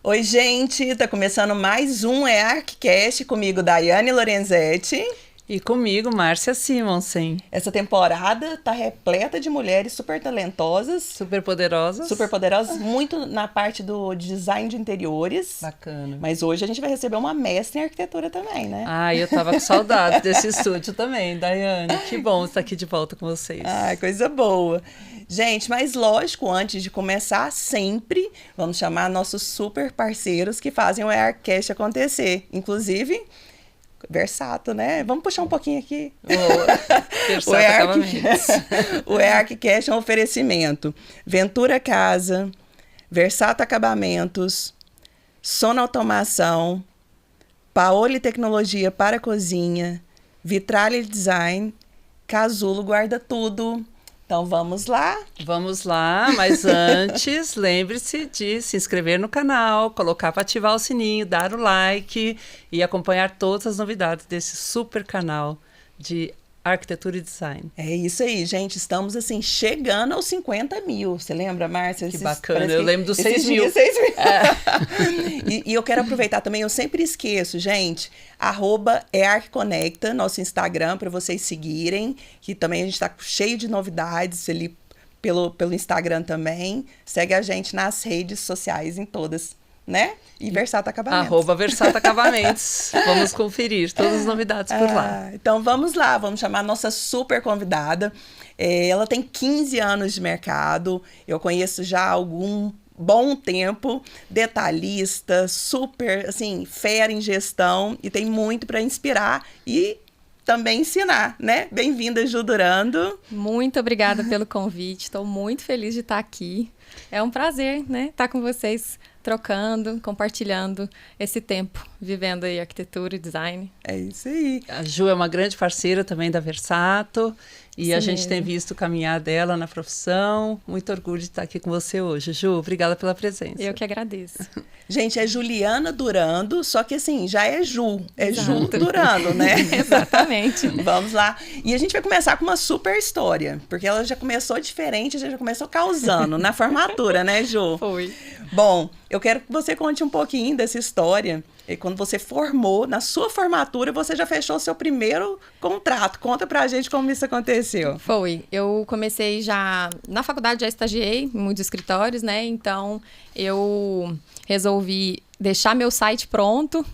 Oi, gente! Tá começando mais um ArcCast comigo, Daiane Lorenzetti. E comigo, Márcia Simonsen. Essa temporada tá repleta de mulheres super talentosas. Super poderosas. Super poderosas, muito na parte do design de interiores. Bacana. Mas hoje a gente vai receber uma mestra em arquitetura também, né? Eu tava com saudade desse estúdio também, Daiane. Que bom estar aqui de volta com vocês. Coisa boa. Gente, mas lógico, antes de começar, sempre vamos chamar nossos super parceiros que fazem o ArcCast acontecer. Inclusive, Versato, né? Vamos puxar um pouquinho aqui. O ArcCast é um oferecimento. Ventura Casa, Versato Acabamentos, Sono Automação, Paoli Tecnologia para Cozinha, Vitralha Design, Casulo Guarda Tudo. Então vamos lá? Vamos lá, mas antes, lembre-se de se inscrever no canal, colocar para ativar o sininho, dar o like e acompanhar todas as novidades desse super canal de arquitetura e design. É isso aí, gente. Estamos, assim, chegando aos 50 mil. Você lembra, Márcia? Que bacana. Eu lembro dos 6 mil. E eu quero aproveitar também, eu sempre esqueço, gente, @earcconecta, nosso Instagram, para vocês seguirem, que também a gente está cheio de novidades ali pelo Instagram também. Segue a gente nas redes sociais, em todas, né? E Versato Acabamentos. @Versato Acabamentos. Vamos conferir todas as novidades por lá. Então vamos lá, vamos chamar a nossa super convidada. Ela tem 15 anos de mercado, eu conheço já há algum bom tempo, detalhista, super, assim, fera em gestão e tem muito para inspirar e também ensinar, né? Bem-vinda, Ju Durando. Muito obrigada pelo convite, estou muito feliz de estar aqui. É um prazer, né? Estar com vocês, trocando, compartilhando esse tempo, vivendo aí arquitetura e design. É isso aí. A Ju é uma grande parceira também da Versato e Sim, a gente tem visto o caminhar dela na profissão. Muito orgulho de estar aqui com você hoje, Ju. Obrigada pela presença. Eu que agradeço. Gente, é Juliana Durando, só que assim, já é Ju. É Exato. Ju Durando, né? Exatamente. Vamos lá. E a gente vai começar com uma super história, porque ela já começou diferente, já começou causando na formatura, né, Ju? Foi. Bom, eu quero que você conte um pouquinho dessa história. E quando você formou, na sua formatura, você já fechou o seu primeiro contrato. Conta pra gente como isso aconteceu. Foi. Eu comecei já... Na faculdade já estagiei em muitos escritórios, né? Então, eu resolvi deixar meu site pronto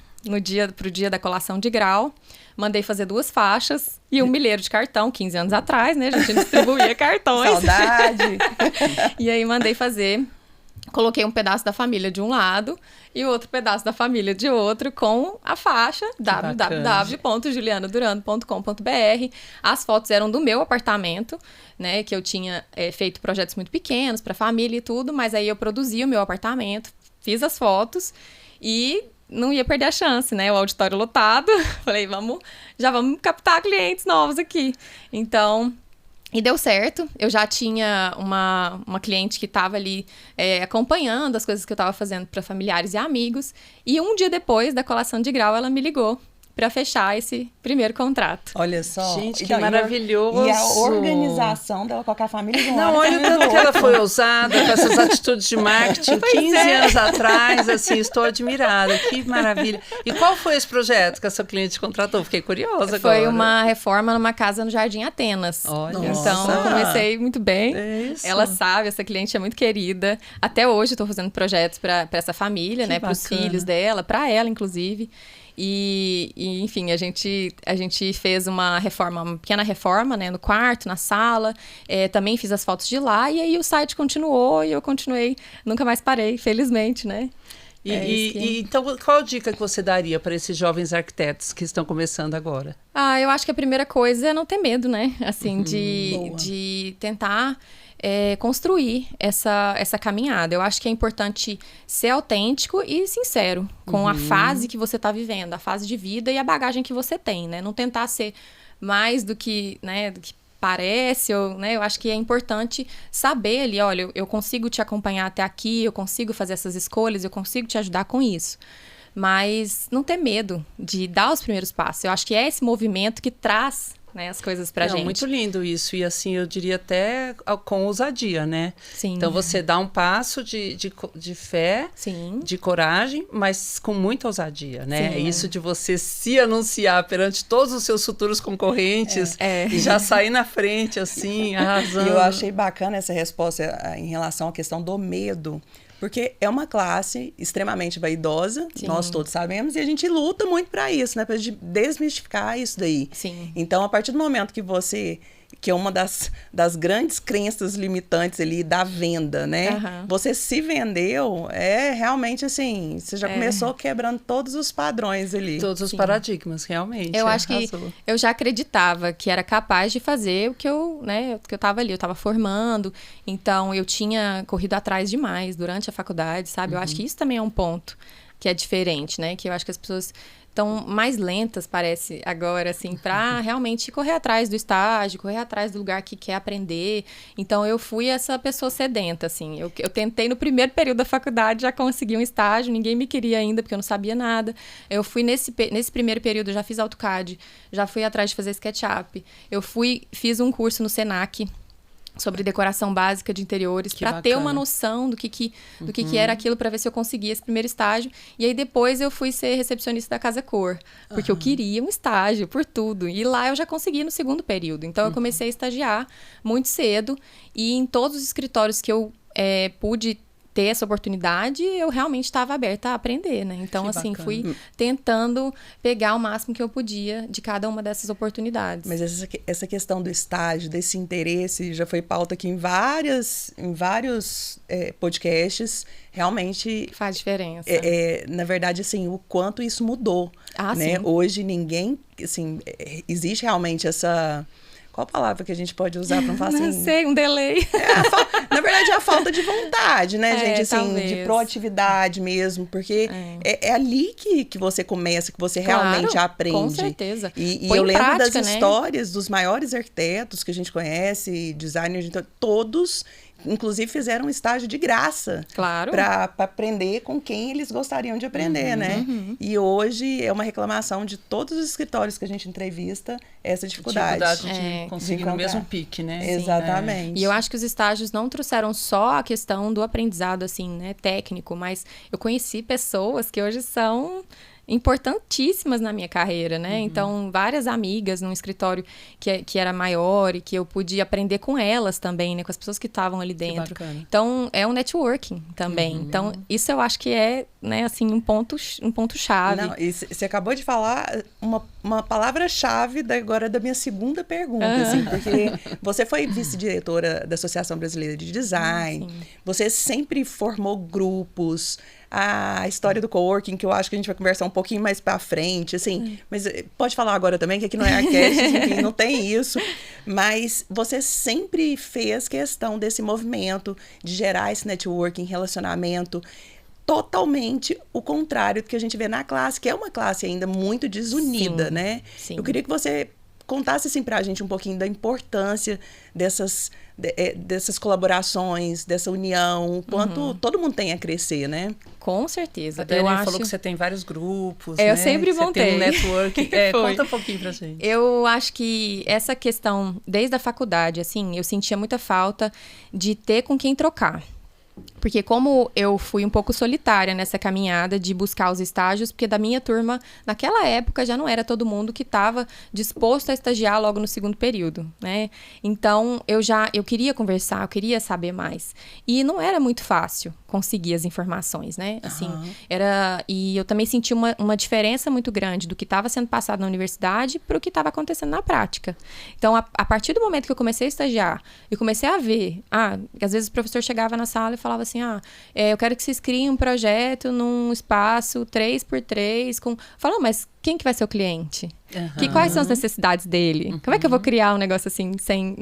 pro dia da colação de grau. Mandei fazer 2 faixas e um milheiro de cartão, 15 anos atrás, né? A gente distribuía cartões. Saudade! E aí, mandei fazer... Coloquei um pedaço da família de um lado e outro pedaço da família de outro com a faixa www.julianadurando.com.br. As fotos eram do meu apartamento, né? Que eu tinha feito projetos muito pequenos para família e tudo, mas aí eu produzi o meu apartamento, fiz as fotos e não ia perder a chance, né? O auditório lotado. Falei, já vamos captar clientes novos aqui. Então... E deu certo, eu já tinha uma cliente que estava ali acompanhando as coisas que eu estava fazendo para familiares e amigos. E um dia depois da colação de grau, ela me ligou para fechar esse primeiro contrato. Olha só. Gente, que maravilhoso. E a organização dela com a família de um Não, olha o tanto que ela foi ousada com essas atitudes de marketing 15 anos atrás, assim, estou admirada. Que maravilha. E qual foi esse projeto que a sua cliente contratou? Fiquei curiosa agora. Foi uma reforma numa casa no Jardim Atenas. Olha. Então, eu comecei muito bem. É isso. Ela sabe, essa cliente é muito querida. Até hoje, estou fazendo projetos para essa família, né? Para os filhos dela, para ela, inclusive. E, enfim, a gente fez uma pequena reforma, né, no quarto, na sala, também fiz as fotos de lá, e aí o site continuou e eu continuei, nunca mais parei, felizmente, né? Então, qual a dica que você daria para esses jovens arquitetos que estão começando agora? Eu acho que a primeira coisa é não ter medo, né? Assim, de tentar... construir essa caminhada. Eu acho que é importante ser autêntico e sincero com a fase que você está vivendo, a fase de vida e a bagagem que você tem, né? Não tentar ser mais do que, né, do que parece, né? Eu acho que é importante saber ali, olha, eu consigo te acompanhar até aqui, eu consigo fazer essas escolhas, eu consigo te ajudar com isso. Mas não ter medo de dar os primeiros passos. Eu acho que é esse movimento que traz né, as coisas pra gente. Muito lindo isso. E assim, eu diria até com ousadia, né? Sim. Então, você dá um passo de fé, Sim. de coragem, mas com muita ousadia, né? Sim. Isso de você se anunciar perante todos os seus futuros concorrentes e já sair na frente, assim, arrasando. E eu achei bacana essa resposta em relação à questão do medo. Porque é uma classe extremamente vaidosa, Sim. nós todos sabemos, e a gente luta muito para isso, né? Para desmistificar isso daí. Sim. Então, a partir do momento que é uma das grandes crenças limitantes ali da venda, né? Você se vendeu, realmente assim, você já começou quebrando todos os padrões ali. Todos os paradigmas, realmente. Eu acho que eu já acreditava que era capaz de fazer o que eu tava ali, eu tava formando, então eu tinha corrido atrás demais durante a faculdade, sabe? Eu acho que isso também é um ponto que é diferente, né? Que eu acho que as pessoas estão mais lentas, parece, agora, assim, para realmente correr atrás do estágio, correr atrás do lugar que quer aprender. Então, eu fui essa pessoa sedenta, assim. Eu tentei no primeiro período da faculdade, já consegui um estágio, ninguém me queria ainda, porque eu não sabia nada. Eu fui nesse primeiro período, eu já fiz AutoCAD, já fui atrás de fazer SketchUp. Fiz um curso no Senac sobre decoração básica de interiores, para ter uma noção do que era aquilo, para ver se eu conseguia esse primeiro estágio. E aí depois eu fui ser recepcionista da Casa Cor, porque eu queria um estágio por tudo. E lá eu já consegui no segundo período. Então eu comecei a estagiar muito cedo, e em todos os escritórios que eu pude ter essa oportunidade, eu realmente estava aberta a aprender, né? Então, assim, fui tentando pegar o máximo que eu podia de cada uma dessas oportunidades. Mas essa questão do estágio, desse interesse, já foi pauta aqui em vários podcasts. Realmente faz diferença. Na verdade, assim, o quanto isso mudou, né? Sim. Hoje ninguém, assim, existe realmente essa... Qual a palavra que a gente pode usar para não falar assim? Não sei, um delay. Na verdade, é a falta de vontade, né, gente? Assim, talvez. De proatividade mesmo. Porque é ali que você começa, que você realmente aprende. Com certeza. E eu lembro prática, das histórias dos maiores arquitetos que a gente conhece, designers, todos... Inclusive, fizeram um estágio de graça. Claro. Para aprender com quem eles gostariam de aprender, né? E hoje é uma reclamação de todos os escritórios que a gente entrevista, essa dificuldade. De conseguir no mesmo pique, né? Exatamente. E eu acho que os estágios não trouxeram só a questão do aprendizado, assim, né, técnico, mas eu conheci pessoas que hoje são importantíssimas na minha carreira, né? Então, várias amigas num escritório que era maior e que eu podia aprender com elas também, né? Com as pessoas que estavam ali dentro. Então, é um networking também. Então, isso eu acho que é, né, assim, um ponto chave. Não, e você acabou de falar uma palavra-chave agora da minha segunda pergunta, assim, porque você foi vice-diretora da Associação Brasileira de Design, você sempre formou grupos, a história do coworking, que eu acho que a gente vai conversar um pouquinho mais pra frente, assim, mas pode falar agora também, que aqui no Aircast, enfim, não tem isso, mas você sempre fez questão desse movimento de gerar esse networking, relacionamento, totalmente o contrário do que a gente vê na classe, que é uma classe ainda muito desunida, né? Sim. Eu queria que você contasse assim pra gente um pouquinho da importância dessas colaborações, dessa união, o quanto todo mundo tem a crescer, né? Com certeza. A Dani falou que você tem vários grupos, né? Eu sempre montei. Você tem um network. Conta um pouquinho pra gente. Eu acho que essa questão, desde a faculdade, assim, eu sentia muita falta de ter com quem trocar. Porque como eu fui um pouco solitária nessa caminhada de buscar os estágios, porque da minha turma, naquela época, já não era todo mundo que estava disposto a estagiar logo no segundo período, né? Então, eu queria conversar, eu queria saber mais. E não era muito fácil conseguir as informações, né? Assim, e eu também senti uma diferença muito grande do que estava sendo passado na universidade para o que estava acontecendo na prática. Então, a partir do momento que eu comecei a estagiar, eu comecei a ver, às vezes o professor chegava na sala e falava assim, eu quero que vocês criem um projeto num espaço 3x3 Fala, mas quem que vai ser o cliente? Quais são as necessidades dele? Como é que eu vou criar um negócio assim, sem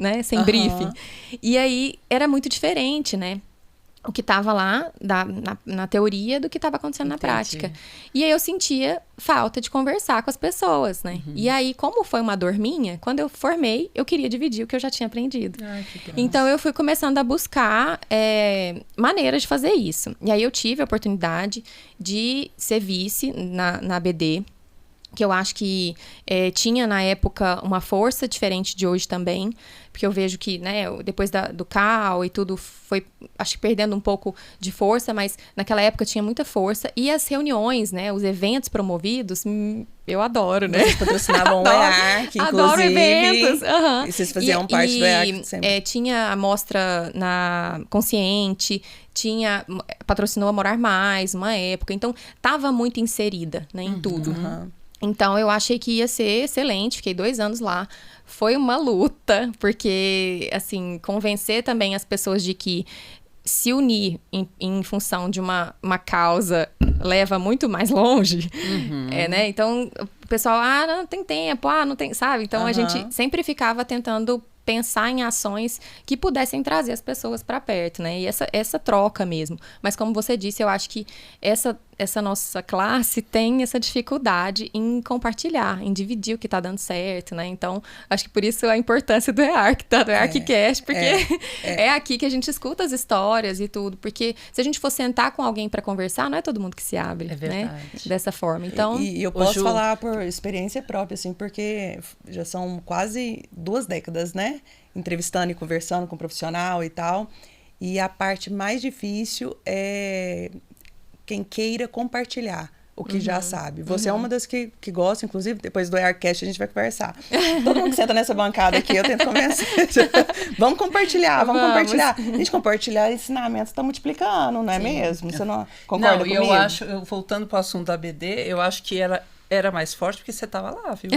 briefing? E aí, era muito diferente, né? O que estava lá na teoria do que estava acontecendo na prática. E aí eu sentia falta de conversar com as pessoas, né? E aí, como foi uma dor minha, quando eu formei, eu queria dividir o que eu já tinha aprendido. Então, eu fui começando a buscar maneiras de fazer isso. E aí, eu tive a oportunidade de ser vice na BD, que eu acho que tinha na época uma força diferente de hoje também, porque eu vejo que, né, depois do CAL e tudo foi, acho que perdendo um pouco de força, mas naquela época tinha muita força, e as reuniões, né, os eventos promovidos, eu adoro, né? Vocês patrocinavam o EARC, inclusive. Adoro eventos. E vocês faziam parte do EARC sempre. Tinha a mostra na Consciente, patrocinou a Morar Mais, uma época, então estava muito inserida, né, em tudo. Então, eu achei que ia ser excelente, fiquei 2 anos lá. Foi uma luta, porque, assim, convencer também as pessoas de que se unir em função de uma causa leva muito mais longe, né? Então, o pessoal, não tem tempo, não tem, sabe? Então, a gente sempre ficava tentando pensar em ações que pudessem trazer as pessoas para perto, né? E essa troca mesmo. Mas como você disse, eu acho que essa nossa classe tem essa dificuldade em compartilhar, em dividir o que tá dando certo, né? Então, acho que por isso a importância do EARC, tá? Do EARCcast, porque é aqui que a gente escuta as histórias e tudo. Porque se a gente for sentar com alguém para conversar, não é todo mundo que se abre, né? Dessa forma. Então, e eu posso falar por experiência própria, assim, porque já são quase 2 décadas, né? Entrevistando e conversando com um profissional e tal. E a parte mais difícil é quem queira compartilhar o que já sabe. Você é uma das que gosta, inclusive, depois do EARCcast a gente vai conversar. Todo mundo que senta nessa bancada aqui, eu tento convencer. Vamos compartilhar. A gente compartilhar ensinamentos está multiplicando, não é mesmo? Você não concorda comigo? Eu acho, voltando para o assunto da BD, eu acho que ela era mais forte porque você estava lá, viu?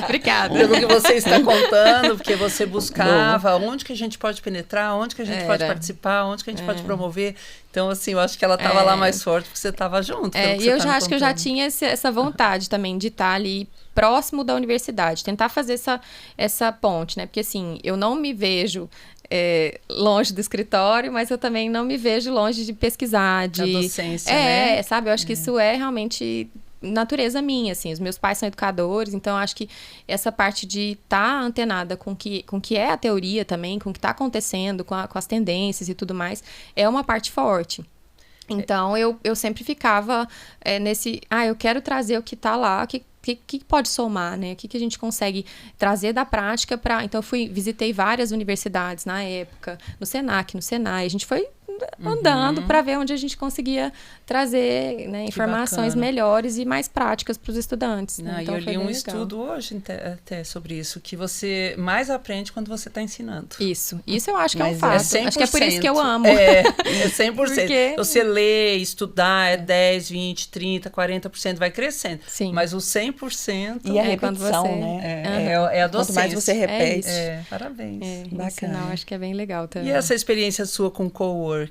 Obrigada. Pelo que você está contando, porque você buscava onde que a gente pode penetrar, onde que a gente pode participar, onde que a gente pode promover. Então, assim, eu acho que ela estava lá mais forte porque você estava junto. E eu já acho que eu já tinha essa vontade também de estar ali próximo da universidade, tentar fazer essa ponte, né? Porque, assim, eu não me vejo longe do escritório, mas eu também não me vejo longe de pesquisar, da docência, né? Sabe? Eu acho que isso é realmente natureza minha, assim. Os meus pais são educadores, então eu acho que essa parte de estar antenada com o que é a teoria também, com o que está acontecendo, com as tendências e tudo mais, é uma parte forte. Então, eu sempre ficava nesse... eu quero trazer o que está lá, o que pode somar, né? O que a gente consegue trazer da prática para... Então, eu visitei várias universidades na época, no Senac, no Senai. A gente foi andando para ver onde a gente conseguia trazer, né, informações melhores e mais práticas para os estudantes. Né? Então, eu li um estudo hoje até sobre isso, que você mais aprende quando você está ensinando. Isso eu acho que é um fato. Acho que é por isso que eu amo. É 100%. Porque... Você lê, estudar, 10, 20, 30, 40%, vai crescendo. Sim. Mas o 100%... E a repetição, né? É a docência. Quanto mais você repete. Parabéns. Bacana. Acho que é bem legal também. E essa experiência sua com coworking?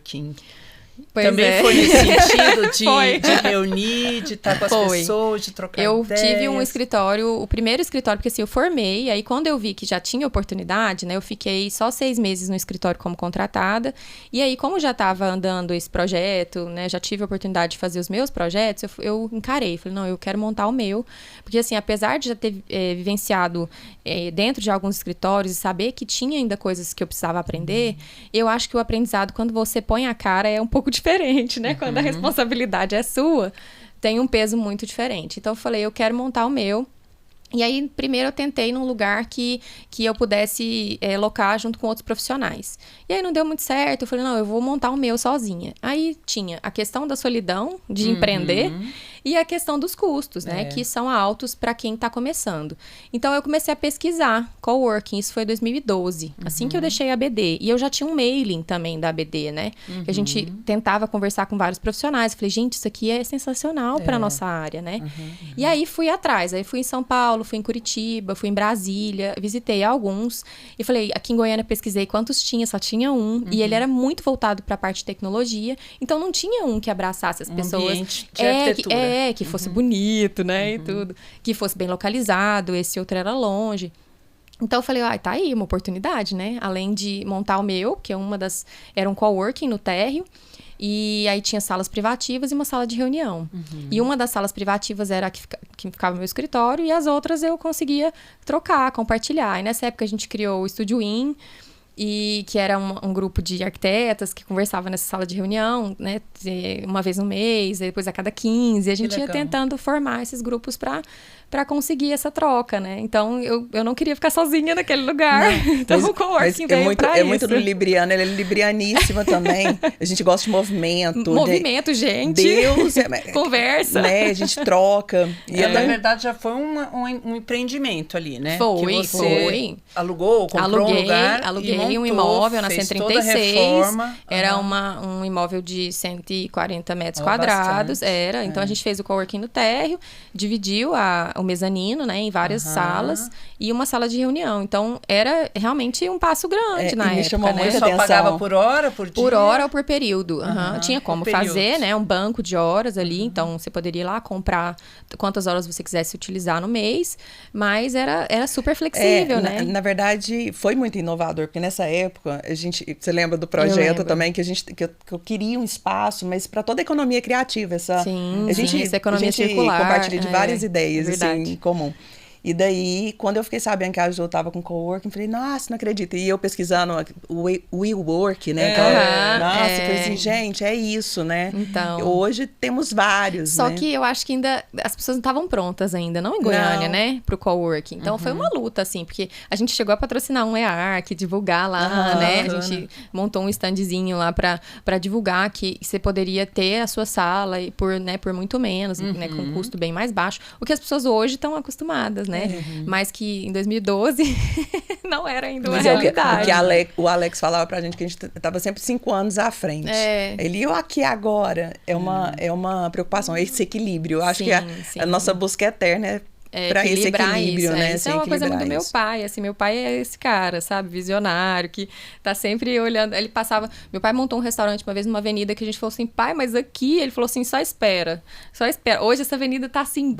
Pois também foi nesse sentido de reunir, de estar com as pessoas, de trocar ideias? Eu tive um escritório, o primeiro escritório, porque assim, eu formei, aí quando eu vi que já tinha oportunidade, né, eu fiquei só 6 meses no escritório como contratada, e aí como já estava andando esse projeto, né, já tive a oportunidade de fazer os meus projetos, eu encarei, falei, não, eu quero montar o meu, porque assim, apesar de já ter vivenciado dentro de alguns escritórios e saber que tinha ainda coisas que eu precisava aprender, eu acho que o aprendizado, quando você põe a cara, é um pouco diferente, né? Quando a responsabilidade é sua, tem um peso muito diferente. Então, eu falei, eu quero montar o meu. E aí, primeiro eu tentei num lugar que eu pudesse locar junto com outros profissionais. E aí não deu muito certo, eu falei, não, eu vou montar o meu sozinha. Aí tinha a questão da solidão, de empreender, e a questão dos custos, né? Que são altos para quem está começando. Então, eu comecei a pesquisar coworking, isso foi em 2012, assim que eu deixei a ABD. E eu já tinha um mailing também da ABD, né? Que a gente tentava conversar com vários profissionais. Falei, gente, isso aqui é sensacional para nossa área, né? E aí, fui atrás. Aí, fui em São Paulo, fui em Curitiba, fui em Brasília, visitei alguns. E falei, aqui em Goiânia pesquisei quantos tinha, só tinha um. E ele era muito voltado para a parte de tecnologia. Então, não tinha um que abraçasse as pessoas. Ambiente de arquitetura. Que fosse bonito, né, e tudo. Que fosse bem localizado, esse outro era longe. Então, eu falei, tá aí uma oportunidade, né? Além de montar o meu, que era um coworking no térreo. E aí tinha salas privativas e uma sala de reunião. E uma das salas privativas era a que ficava no meu escritório, e as outras eu conseguia trocar, compartilhar. E nessa época a gente criou o Estúdio In, e que era um grupo de arquitetas que conversava nessa sala de reunião, né, uma vez no mês, depois a cada 15, a gente ia tentando formar esses grupos para conseguir essa troca, né? Então, eu não queria ficar sozinha naquele lugar. Não, então, o coworking veio pra isso. É muito do libriano, ela é librianíssima também. A gente gosta de movimento. Movimento, gente. Deus. Conversa. Né? A gente troca. E na verdade, já foi um empreendimento ali, né? Foi, que você alugou, comprou um lugar. Aluguei um imóvel na 136. Toda a reforma. Era um imóvel de 140 metros quadrados. Bastante. Então, a gente fez o coworking no térreo, dividiu o mezanino, né, em várias salas e uma sala de reunião. Então, era realmente um passo grande na época, me chamou né? muita Só atenção. pagava por hora, por dia? Por hora ou por período. Tinha como período. fazer, né, um banco de horas ali. Então, você poderia ir lá comprar quantas horas você quisesse utilizar no mês, mas era super flexível, né? Na verdade, foi muito inovador, porque nessa época, você lembra do projeto também, que eu queria um espaço, mas para toda a economia criativa. Essa economia circular. Compartilha de várias ideias assim, em comum. E daí, quando eu fiquei sabendo que a Jo estava com coworking, falei, nossa, não acredito. E eu pesquisando o WeWork, né? Nossa, eu falei assim, gente, é isso, né? Então, hoje temos vários, Só né? que eu acho que ainda as pessoas não estavam prontas ainda, não em Goiânia, né? Pro coworking. Então, foi uma luta, assim, porque a gente chegou a patrocinar um EARC, divulgar lá, né? A gente montou um standzinho lá pra divulgar que você poderia ter a sua sala por muito menos, né? Com um custo bem mais baixo. O que as pessoas hoje estão acostumadas, né? Mas que em 2012 não era ainda uma realidade. O Alex falava pra gente que a gente tava sempre 5 anos à frente. Ele, eu aqui agora, é uma preocupação, esse equilíbrio. Eu acho que a nossa busca eterna é para esse equilíbrio, né? Isso é uma coisa muito do meu pai, assim, meu pai é esse cara, sabe, visionário, que tá sempre olhando, meu pai montou um restaurante uma vez numa avenida que a gente falou assim, pai, mas aqui, ele falou assim, só espera, hoje essa avenida tá assim...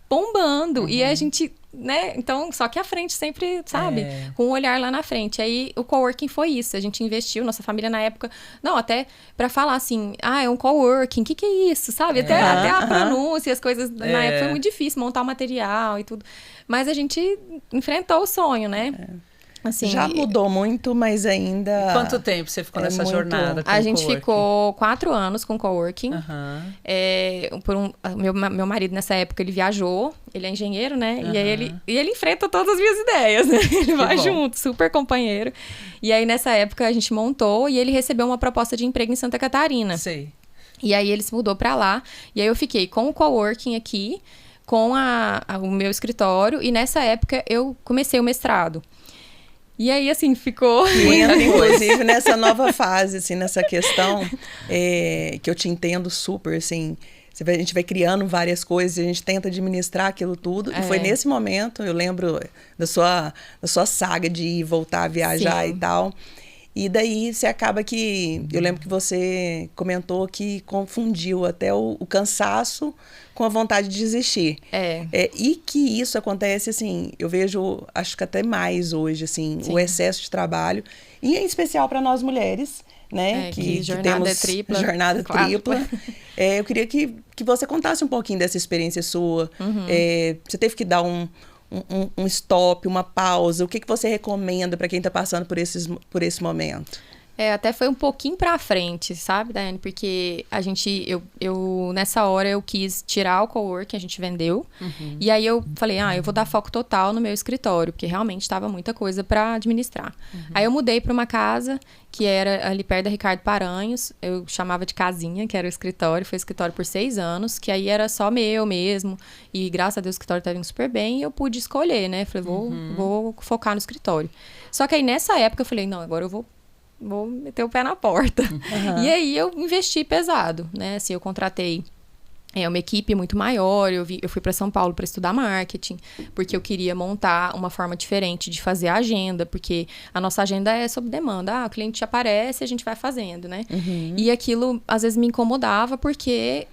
Bombando. E a gente, né? Então, só que a frente sempre, sabe? Com um olhar lá na frente. Aí, o coworking foi isso. A gente investiu, nossa família na época... Não, até pra falar assim... é um coworking. O que é isso? Sabe? Até a pronúncia, as coisas... Na época foi muito difícil montar o material e tudo. Mas a gente enfrentou o sonho, né? Assim, já mudou muito, mas ainda... Quanto tempo você ficou nessa jornada com a gente ficou 4 anos com coworking. Meu marido, nessa época, ele viajou. Ele é engenheiro, né? E aí ele enfrenta todas as minhas ideias, né? Ele vai junto, super companheiro. E aí, nessa época, a gente montou e ele recebeu uma proposta de emprego em Santa Catarina. Sei. E aí, ele se mudou pra lá. E aí, eu fiquei com o coworking aqui, com o meu escritório. E nessa época, eu comecei o mestrado. E aí, assim, ficou... Inclusive, nessa nova fase, assim, nessa questão, que eu te entendo super, assim... A gente vai criando várias coisas, a gente tenta administrar aquilo tudo. E foi nesse momento, eu lembro da sua saga de ir voltar a viajar e tal. E daí, você acaba que... Eu lembro que você comentou que confundiu até o cansaço com a vontade de desistir. E que isso acontece, assim, eu vejo, acho que até mais hoje, assim, o excesso de trabalho. E em especial para nós mulheres, né? Que jornada temos tripla. Jornada tripla. Eu queria que você contasse um pouquinho dessa experiência sua. Você teve que dar um stop, uma pausa. O que você recomenda para quem está passando por esse momento? Até foi um pouquinho pra frente, sabe, Daiane? Porque eu nessa hora, eu quis tirar o coworking, a gente vendeu. E aí, eu falei, eu vou dar foco total no meu escritório, porque realmente estava muita coisa pra administrar. Aí, eu mudei pra uma casa que era ali perto da Ricardo Paranhos. Eu chamava de casinha, que era o escritório. Foi escritório por 6 anos, que aí era só meu mesmo. E, graças a Deus, o escritório tá indo super bem. E eu pude escolher, né? Falei, vou focar no escritório. Só que aí, nessa época, eu falei, não, agora eu vou meter o pé na porta. E aí, eu investi pesado, né? Assim, eu contratei uma equipe muito maior. Eu fui para São Paulo para estudar marketing, porque eu queria montar uma forma diferente de fazer a agenda, porque a nossa agenda é sob demanda. O cliente aparece e a gente vai fazendo, né? E aquilo, às vezes, me incomodava, porque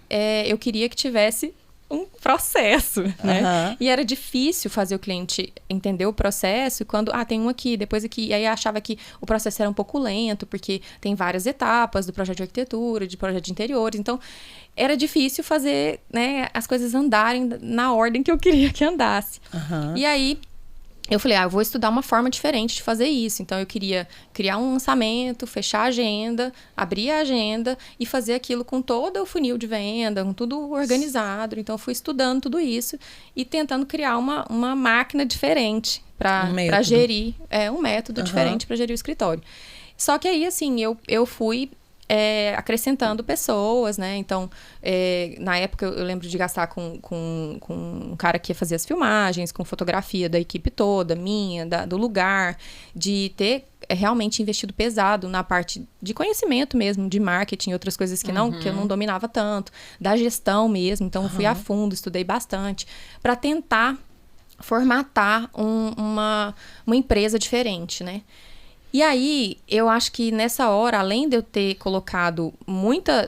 eu queria que tivesse um processo, né? E era difícil fazer o cliente entender o processo, e quando, tem um aqui, depois aqui, e aí achava que o processo era um pouco lento, porque tem várias etapas do projeto de arquitetura, de projeto de interiores, então era difícil fazer, né, as coisas andarem na ordem que eu queria que andasse. E aí, eu falei, eu vou estudar uma forma diferente de fazer isso. Então, eu queria criar um lançamento, fechar a agenda, abrir a agenda e fazer aquilo com todo o funil de venda, com tudo organizado. Então, eu fui estudando tudo isso e tentando criar uma máquina diferente para gerir, um método diferente para gerir o escritório. Só que aí, assim, eu fui acrescentando pessoas, né? Então, na época, eu lembro de gastar com um cara que fazia as filmagens, com fotografia da equipe toda, minha, do lugar, de ter realmente investido pesado na parte de conhecimento mesmo, de marketing e outras coisas que eu não dominava tanto, da gestão mesmo. Então, eu fui a fundo, estudei bastante, para tentar formatar uma empresa diferente, né? E aí, eu acho que nessa hora, além de eu ter colocado muita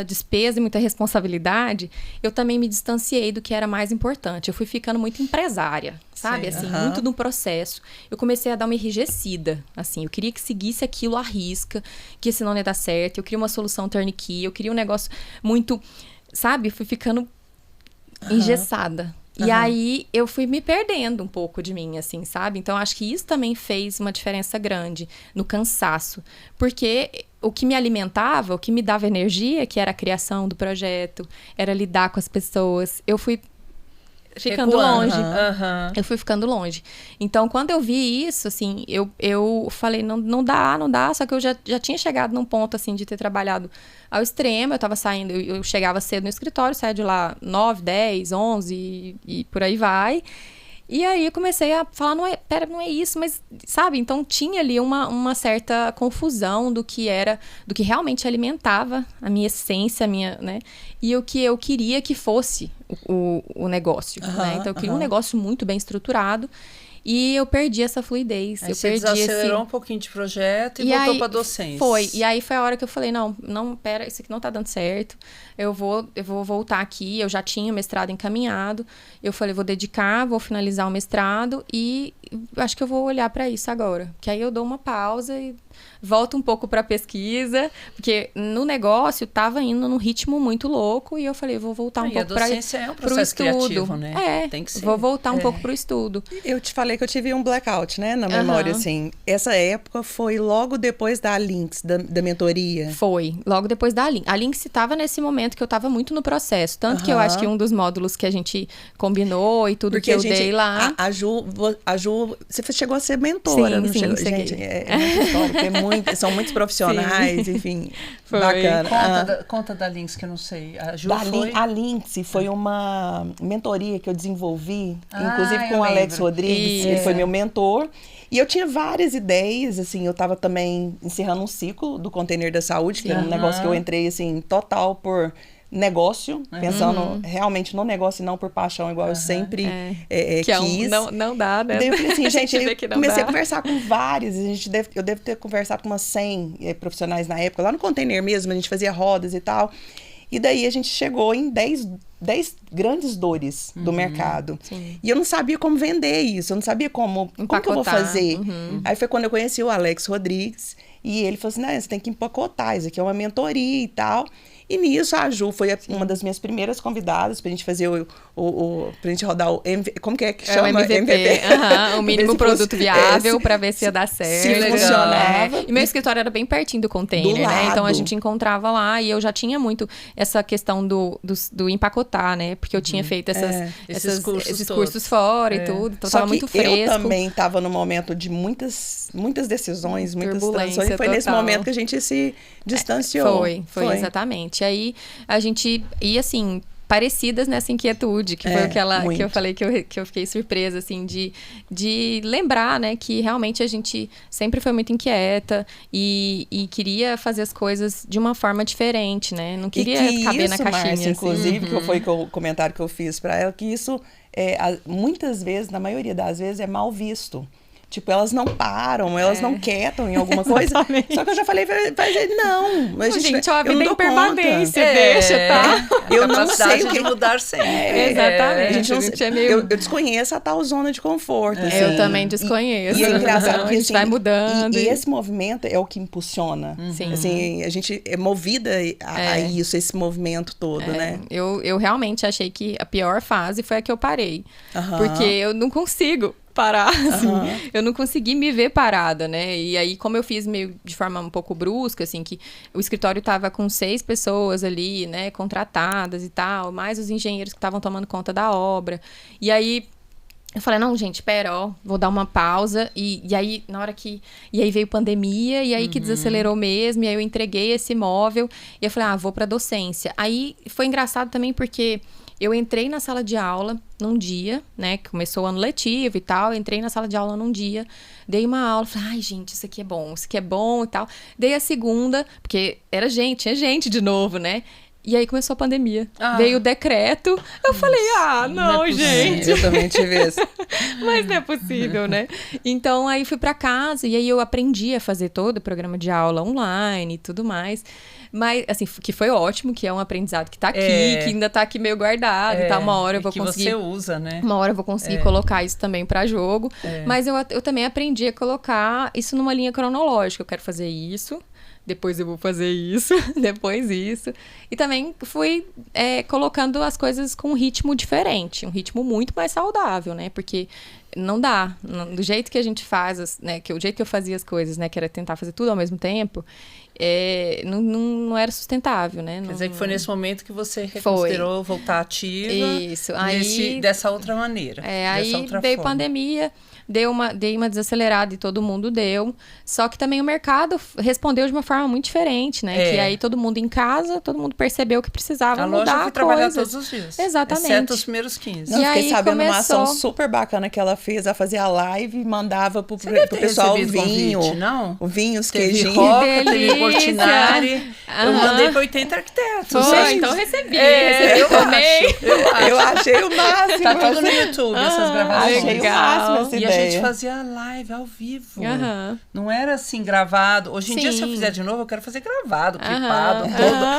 despesa e muita responsabilidade, eu também me distanciei do que era mais importante. Eu fui ficando muito empresária, sabe? Sim, assim, muito no processo. Eu comecei a dar uma enrijecida, assim. Eu queria que seguisse aquilo à risca, que senão não ia dar certo. Eu queria uma solução turnkey, eu queria um negócio muito, sabe? Fui ficando engessada. E aí, eu fui me perdendo um pouco de mim, assim, sabe? Então, acho que isso também fez uma diferença grande no cansaço. Porque o que me alimentava, o que me dava energia, que era a criação do projeto, era lidar com as pessoas, eu fui ficando longe. Eu fui ficando longe. Então, quando eu vi isso, assim, eu falei, não dá. Só que eu já tinha chegado num ponto, assim, de ter trabalhado ao extremo. Eu tava saindo, eu chegava cedo no escritório, saía de lá 9, 10, 11 e por aí vai. E aí eu comecei a falar, não é isso, mas, sabe? Então tinha ali uma certa confusão do que realmente alimentava a minha essência, né? E o que eu queria que fosse o negócio, né? Então eu queria um negócio muito bem estruturado. E eu perdi essa fluidez. Aí você desacelerou um pouquinho de projeto e voltou para docência. E aí foi a hora que eu falei, não, pera, isso aqui não tá dando certo. Eu vou voltar aqui. Eu já tinha o mestrado encaminhado. Eu falei, vou finalizar o mestrado e acho que eu vou olhar para isso agora. Que aí eu dou uma pausa e volto um pouco para pesquisa, porque no negócio tava indo num ritmo muito louco e eu falei, vou voltar um pouco para o docência é um processo criativo, né? Tem que ser. Vou voltar um pouco para o estudo. Eu te falei que eu tive um blackout, né, na memória, assim. Essa época foi logo depois da Lynx, da mentoria? Foi, logo depois da Lynx. A Lynx estava nesse momento que eu estava muito no processo, tanto que eu acho que um dos módulos que a gente combinou e tudo porque que eu dei lá... A Ju, você chegou a ser mentora, não chegou? Cheguei. Gente, é muito histórico, são muitos profissionais, enfim, foi. Bacana. Conta da Lynx, que eu não sei. A Ju A Lynx foi uma mentoria que eu desenvolvi, inclusive com o Alex Rodrigues, ele foi meu mentor. E eu tinha várias ideias, assim, eu estava também encerrando um ciclo do Container da Saúde, que era um negócio que eu entrei, assim, total por negócio, pensando realmente no negócio e não por paixão, igual eu sempre quis. Não dá, né? Daí eu falei assim, gente, eu comecei a conversar com vários, eu devo ter conversado com umas 100 profissionais na época, lá no Container mesmo, a gente fazia rodas e tal. E daí a gente chegou em 10 grandes dores do mercado. Sim. E eu não sabia como vender isso, eu não sabia como que eu vou fazer. Aí foi quando eu conheci o Alex Rodrigues, e ele falou assim, não, você tem que empacotar, isso aqui é uma mentoria e tal. E nisso a Ju foi uma das minhas primeiras convidadas pra gente fazer pra gente rodar o MVP. Como que é que chama? O MVP. O mínimo produto viável pra ver se ia dar certo. Se funcionava. E meu escritório era bem pertinho do Container, né? Então a gente encontrava lá e eu já tinha muito essa questão do empacotar, né? Porque eu tinha feito esses cursos fora e tudo. Então tava muito fresco. Eu também tava no momento de muitas decisões, muitas transições. E foi nesse momento que a gente se distanciou. Foi exatamente. Aí a gente ia assim, parecidas nessa inquietude, que foi que eu falei que eu fiquei surpresa, assim, de lembrar, né, que realmente a gente sempre foi muito inquieta e queria fazer as coisas de uma forma diferente, né? Não queria caber na caixinha. Márcia, inclusive, que foi o comentário que eu fiz para ela, que isso, muitas vezes, na maioria das vezes, é mal visto. Tipo, elas não param, elas não quietam em alguma coisa. Só que eu já falei, não. A gente, a vida é impermanência, deixa, tá? Eu não sei o que mudar sempre. Exatamente. Eu desconheço a tal zona de conforto. Assim. Eu também desconheço. E é engraçado que a gente vai mudando. E esse movimento é o que impulsiona. Sim. Assim, a gente é movida a isso, esse movimento todo, né? Eu realmente achei que a pior fase foi a que eu parei. Porque eu não consigo parar, assim. Eu não consegui me ver parada, né? E aí, como eu fiz meio de forma um pouco brusca, assim, que o escritório tava com 6 pessoas ali, né, contratadas e tal, mais os engenheiros que estavam tomando conta da obra. E aí, eu falei, não, gente, pera, ó, vou dar uma pausa. E aí, na hora que... E aí veio pandemia, e aí que desacelerou mesmo, e aí eu entreguei esse imóvel. E eu falei, vou pra docência. Aí, foi engraçado também porque... Eu entrei na sala de aula num dia, né? Que começou o ano letivo e tal. Eu entrei na sala de aula num dia, dei uma aula, falei, ai, gente, isso aqui é bom e tal. Dei a segunda, porque tinha gente de novo, né? E aí começou a pandemia. Veio o decreto. Eu falei, não, gente. Eu também tive isso. Mas não é possível, né? Então, aí fui pra casa e aí eu aprendi a fazer todo o programa de aula online e tudo mais. Mas, assim, que foi ótimo, que é um aprendizado que tá aqui, que ainda tá aqui meio guardado e tal. Uma hora eu vou conseguir... que você usa, né? Uma hora eu vou conseguir colocar isso também pra jogo. Mas eu também aprendi a colocar isso numa linha cronológica. Eu quero fazer isso, depois eu vou fazer isso, depois isso. E também fui colocando as coisas com um ritmo diferente, um ritmo muito mais saudável, né? Porque não dá. Do jeito que a gente faz, né? O jeito que eu fazia as coisas, né? Que era tentar fazer tudo ao mesmo tempo, não era sustentável, né? Quer dizer que foi nesse momento que você reconsiderou voltar ativa. Isso. Aí, dessa outra maneira. Aí veio pandemia, dei uma desacelerada e todo mundo deu. Só que também o mercado respondeu de uma forma muito diferente, né? Que aí todo mundo em casa, todo mundo percebeu que precisava mudar coisas. A loja foi trabalhar todos os dias. Exatamente. Exceto os primeiros 15. Não, fiquei sabendo uma ação super bacana que ela fez. Ela fazia live e mandava pro pessoal o vinho. Convite, não? O vinho, os teve queijinhos. Roca, teve Portinari. Eu mandei para 80 arquitetos. Então recebi eu também. Eu achei o máximo. Tá tudo no YouTube, essas gravações. Achei o máximo essa ideia. E a gente fazia live ao vivo. Não era assim, gravado. Hoje em dia, se eu fizer de novo, eu quero fazer gravado, clipado,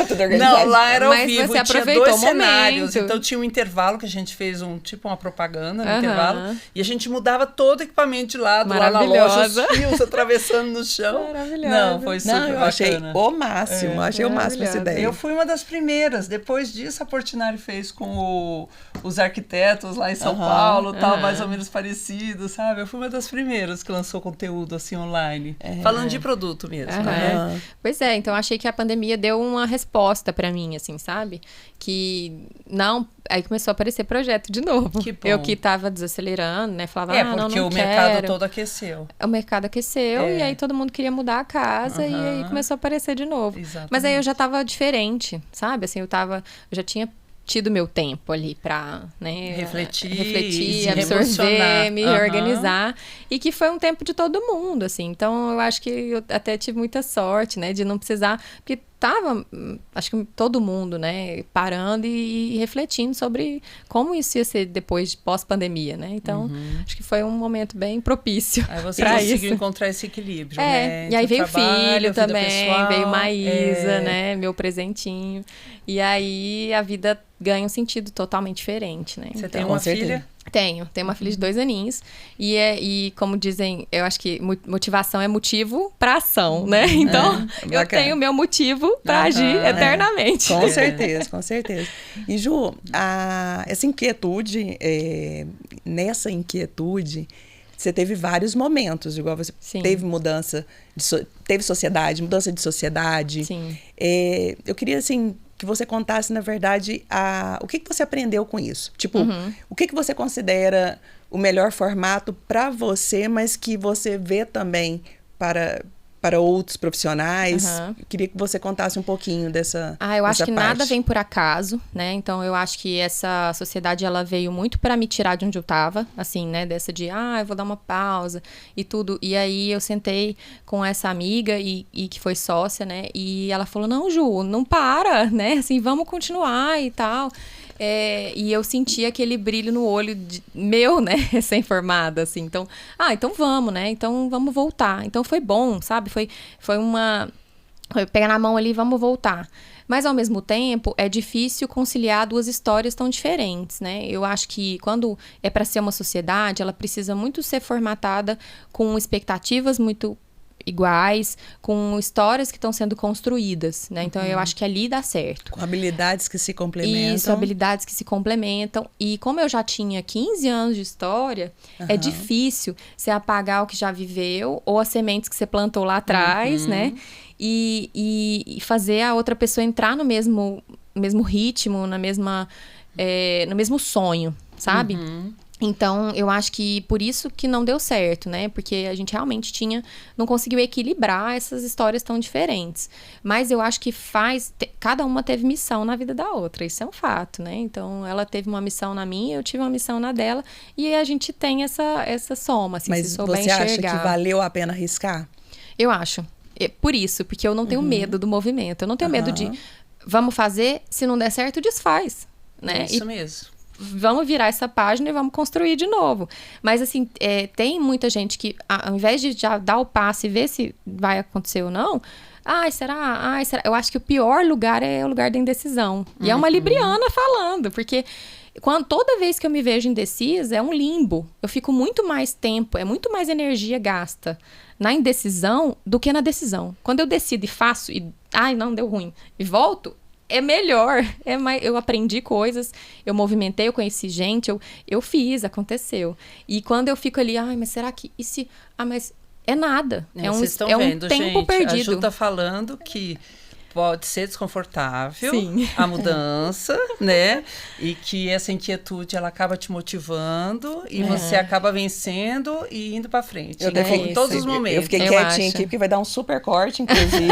tudo organizado. Não, lá era ao vivo. E tinha 2 cenários. Então tinha um intervalo que a gente fez uma propaganda no intervalo. E a gente mudava todo o equipamento de lado, lá na loja, os fios atravessando no chão. Não, foi super bacana. Eu achei o máximo. Achei o máximo essa ideia. Eu fui uma das primeiras. Depois disso, a Portinari fez com os arquitetos lá em São Paulo, tal, mais ou menos parecido, sabe? Eu fui uma das primeiras que lançou conteúdo assim online. Falando de produto mesmo, né? Pois é, então achei que a pandemia deu uma resposta pra mim, assim, sabe? Que não... Aí começou a aparecer projeto de novo. Que bom. Eu que tava desacelerando, né? Falava, porque não o quero. mercado todo aqueceu. O mercado aqueceu e aí todo mundo queria mudar a casa e aí começou a aparecer de novo. Exatamente. Mas aí eu já tava diferente, sabe? Assim, eu já tinha tido meu tempo ali pra, né, refletir, absorver, me reorganizar. E que foi um tempo de todo mundo, assim. Então, eu acho que eu até tive muita sorte, né, de não precisar... Porque tava, acho que todo mundo, né, parando e refletindo sobre como isso ia ser depois de pós-pandemia, né? Então, acho que foi um momento bem propício aí você pra conseguiu isso. encontrar esse equilíbrio, né? E aí veio o filho também, pessoal, veio Maísa, né, meu presentinho. E aí a vida ganha um sentido totalmente diferente, né? Você tem uma filha? Tenho uma filha de 2 aninhos. E como dizem, eu acho que motivação é motivo para ação, né? Então, eu tenho meu motivo para agir eternamente. Com certeza, com certeza. E Ju, essa inquietude, nessa inquietude, você teve vários momentos, igual você teve mudança, teve mudança de sociedade. Sim. Eu queria, assim... que você contasse, na verdade, o que você aprendeu com isso. Tipo, o que você considera o melhor formato para você, mas que você vê também para outros profissionais. Eu queria que você contasse um pouquinho dessa eu acho que parte. nada vem por acaso, né? Então, eu acho que essa sociedade, ela veio muito para me tirar de onde eu tava, assim, né? Dessa de, eu vou dar uma pausa e tudo. E aí, eu sentei com essa amiga e que foi sócia, né? E ela falou, não, Ju, não para, né? Assim, vamos continuar e tal. E eu senti aquele brilho no olho meu, né, recém-formada, assim. Então, então vamos, né? Então vamos voltar. Então foi bom, sabe? Foi pegar na mão ali, vamos voltar. Mas, ao mesmo tempo, é difícil conciliar 2 histórias tão diferentes, né? Eu acho que quando é para ser uma sociedade, ela precisa muito ser formatada com expectativas muito iguais, com histórias que estão sendo construídas, né? Então, eu acho que ali dá certo. Com habilidades que se complementam. Isso, habilidades que se complementam. E como eu já tinha 15 anos de história, é difícil você apagar o que já viveu ou as sementes que você plantou lá atrás, né? E fazer a outra pessoa entrar no mesmo ritmo, no mesmo sonho, sabe? Então, eu acho que por isso que não deu certo, né? Porque a gente realmente não conseguiu equilibrar essas histórias tão diferentes. Mas eu acho que cada uma teve missão na vida da outra, isso é um fato, né? Então, ela teve uma missão na minha, eu tive uma missão na dela, e a gente tem essa soma, assim, Mas se souber você acha enxergar. que valeu a pena arriscar? Eu acho. Por isso, porque eu não tenho medo do movimento, eu não tenho medo de, vamos fazer, se não der certo, desfaz, né? Isso mesmo. Vamos virar essa página e vamos construir de novo. Mas, assim, tem muita gente que, ao invés de já dar o passo e ver se vai acontecer ou não, será? Eu acho que o pior lugar é o lugar da indecisão. E é uma libriana falando, porque toda vez que eu me vejo indecisa, é um limbo. Eu fico muito mais tempo, é muito mais energia gasta na indecisão do que na decisão. Quando eu decido e faço, não, deu ruim, e volto, é melhor, eu aprendi coisas, eu movimentei, eu conheci gente, eu fiz, aconteceu. E quando eu fico ali, mas será que, mas é nada, Vocês estão um vendo, tempo gente, perdido. a Ju tá falando que pode ser desconfortável, Sim. a mudança, né? E que essa inquietude, ela acaba te motivando e você acaba vencendo e indo pra frente. Em todos os momentos. Eu fiquei quietinha aqui, porque vai dar um super corte, inclusive.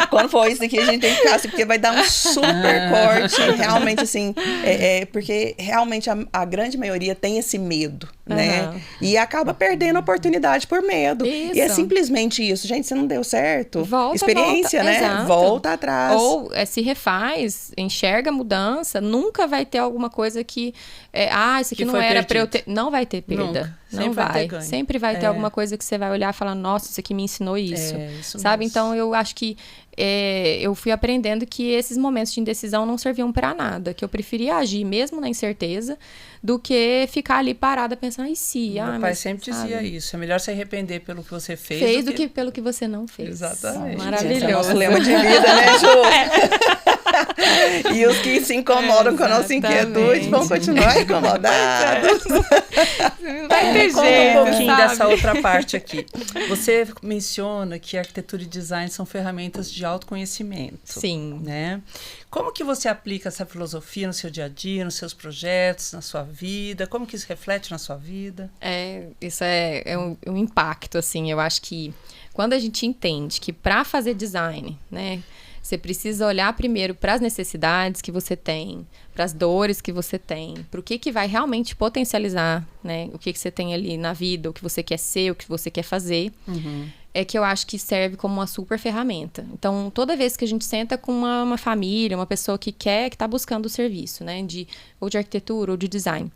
quando for isso aqui, a gente tem que ficar assim, porque vai dar um super corte. Realmente, assim, porque realmente a grande maioria tem esse medo, né? E acaba perdendo a oportunidade por medo. Isso. E é simplesmente isso. Gente, se não deu certo, volta, experiência, né? Exato. Volta atrás. Ou se refaz, enxerga a mudança, nunca vai ter alguma coisa que isso aqui não era pra eu ter. Não vai ter perda. Não vai. Sempre vai ter alguma coisa que você vai olhar e falar, nossa, isso aqui me ensinou isso. Isso sabe? mesmo. Então, eu acho que eu fui aprendendo que esses momentos de indecisão não serviam pra nada, que eu preferia agir mesmo na incerteza do que ficar ali parada pensando, e se? Meu pai sempre dizia isso, é melhor se arrepender pelo que você fez do que pelo que você não fez. Exatamente. Maravilhoso. Esse é o nosso lema de vida, né, Ju? E os que se incomodam com a nossa inquietude vão continuar incomodados. Vai ter Conta jeito, um pouquinho sabe? dessa outra parte aqui. Você menciona que arquitetura e design são ferramentas de autoconhecimento. Sim. Né? Como que você aplica essa filosofia no seu dia a dia, nos seus projetos, na sua vida? Como que isso reflete na sua vida? Isso é um impacto, assim. Eu acho que quando a gente entende que para fazer design, né, você precisa olhar primeiro para as necessidades que você tem, para as dores que você tem, para o que vai realmente potencializar, né, o que você tem ali na vida, o que você quer ser, o que você quer fazer. É que eu acho que serve como uma super ferramenta. Então, toda vez que a gente senta com uma família, uma pessoa que está buscando o serviço, né, ou de arquitetura ou de design,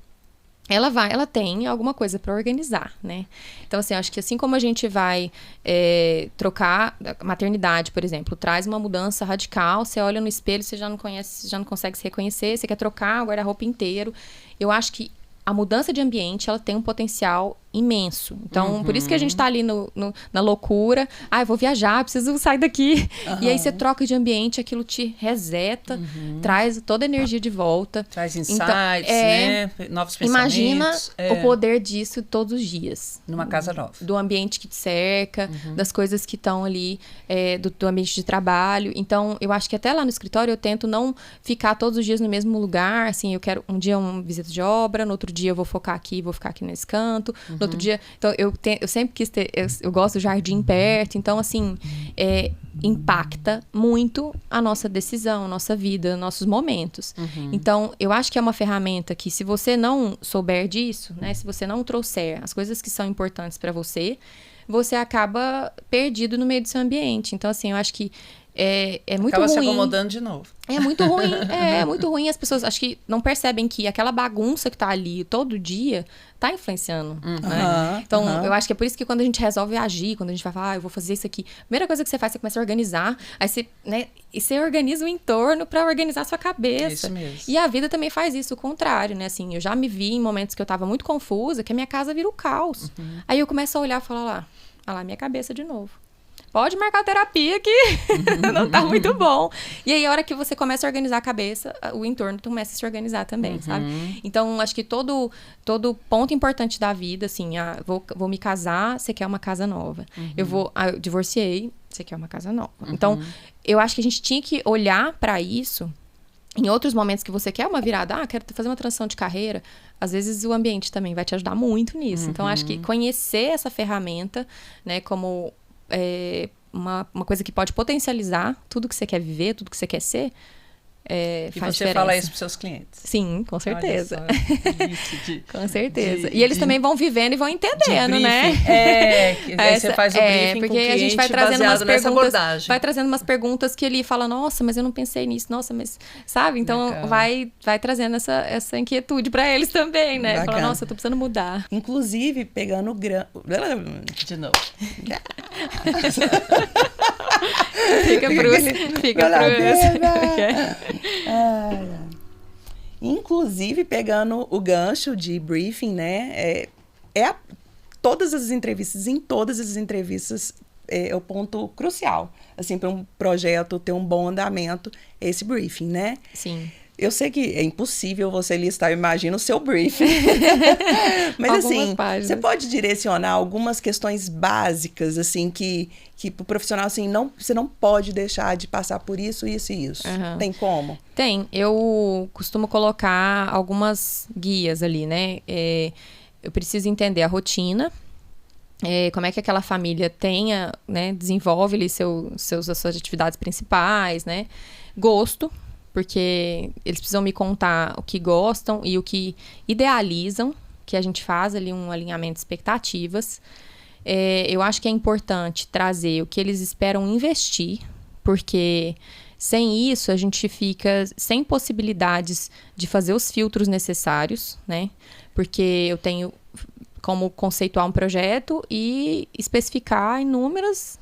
ela tem alguma coisa para organizar, né? Então, assim, acho que assim como a gente vai trocar maternidade, por exemplo, traz uma mudança radical, você olha no espelho, você já não conhece, já não consegue se reconhecer, você quer trocar o guarda-roupa inteiro. Eu acho que a mudança de ambiente, ela tem um potencial imenso. Então, por isso que a gente tá ali na loucura. Eu vou viajar, preciso sair daqui. E aí você troca de ambiente, aquilo te reseta, traz toda a energia de volta. Traz insights, né? Novos pensamentos. Imagina o poder disso todos os dias. Numa casa nova. Do ambiente que te cerca, das coisas que estão ali, do ambiente de trabalho. Então, eu acho que até lá no escritório eu tento não ficar todos os dias no mesmo lugar. Assim, eu quero um dia uma visita de obra, no outro dia eu vou focar aqui, vou ficar aqui nesse canto. No outro dia, então eu sempre quis ter, eu gosto do jardim perto, então assim, impacta muito a nossa decisão, a nossa vida, nossos momentos. Então, eu acho que é uma ferramenta que, se você não souber disso, né, se você não trouxer as coisas que são importantes para você acaba perdido no meio do seu ambiente. Então, assim, eu acho que é muito ruim. Acaba se ruim. acomodando de novo. É muito ruim. É muito ruim. As pessoas acho que não percebem que aquela bagunça que tá ali todo dia tá influenciando. Né? Então, eu acho que é por isso que quando a gente resolve agir, quando a gente vai falar, eu vou fazer isso aqui, a primeira coisa que você faz, você começa a organizar. Aí você, né, e você organiza o entorno para organizar a sua cabeça. Isso mesmo. E a vida também faz isso, o contrário, né? Assim, eu já me vi em momentos que eu tava muito confusa, que a minha casa vira o caos. Aí eu começo a olhar e falar lá, Ah lá, minha cabeça de novo. Pode marcar terapia que não tá muito bom. E aí, a hora que você começa a organizar a cabeça, o entorno começa a se organizar também, sabe? Então, acho que todo ponto importante da vida, assim, vou me casar, você quer uma casa nova. Eu divorciei, você quer uma casa nova. Então, eu acho que a gente tinha que olhar para isso em outros momentos que você quer uma virada. Quero fazer uma transição de carreira. Às vezes, o ambiente também vai te ajudar muito nisso. Então, acho que conhecer essa ferramenta, né, como... uma coisa que pode potencializar tudo que você quer viver, tudo que você quer ser, e faz você diferença. fala isso para seus clientes? Sim, com certeza. Com Com certeza. E eles também vão vivendo e vão entendendo, né? Aí você faz o briefing porque com o cliente a gente vai trazendo umas nessa perguntas, abordagem. vai trazendo umas perguntas que ele fala, nossa, mas eu não pensei nisso, nossa, mas sabe? Então vai trazendo essa inquietude para eles também, né? Fala, nossa, eu tô precisando mudar. Inclusive, pegando o De novo. Fica Inclusive, pegando o gancho de briefing, né? Todas as entrevistas, em todas as entrevistas, é o ponto crucial. Assim, para um projeto ter um bom andamento, esse briefing, né? Sim. Eu sei que é impossível você listar, imagina o seu briefing. Mas Algumas assim, páginas. você pode direcionar algumas questões básicas, assim, que pro profissional, assim, você não pode deixar de passar por isso, isso e isso. Tem como? Tem. Eu costumo colocar algumas guias ali, né? Eu preciso entender a rotina, como é que aquela família tenha, né? Desenvolve ali as suas atividades principais, né? Gosto. Porque eles precisam me contar o que gostam e o que idealizam, que a gente faz ali um alinhamento de expectativas. Eu acho que é importante trazer o que eles esperam investir, porque sem isso a gente fica sem possibilidades de fazer os filtros necessários, né? Porque eu tenho como conceituar um projeto e especificar inúmeras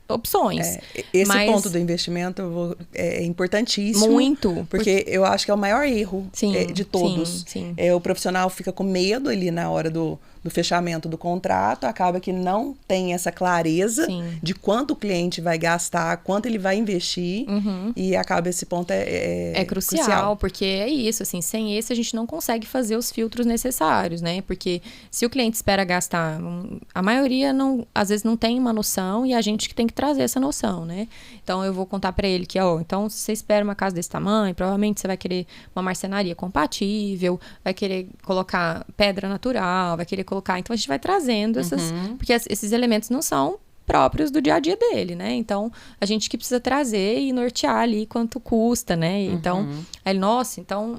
opções. Esse ponto do investimento é importantíssimo. Muito. Porque eu acho que é o maior erro de todos. Sim. O profissional fica com medo ali na hora do fechamento do contrato, acaba que não tem essa clareza de quanto o cliente vai gastar, quanto ele vai investir, e acaba esse ponto é crucial, porque é isso, assim, sem esse a gente não consegue fazer os filtros necessários, né? Porque se o cliente espera gastar, a maioria às vezes não tem uma noção e a gente que tem que trazer essa noção, né? Então eu vou contar para ele que, então se você espera uma casa desse tamanho, provavelmente você vai querer uma marcenaria compatível, vai querer colocar pedra natural, vai querer colocar. Então a gente vai trazendo porque esses elementos não são próprios do dia a dia dele, né? Então a gente que precisa trazer e nortear ali quanto custa, né? Então, aí, nossa, então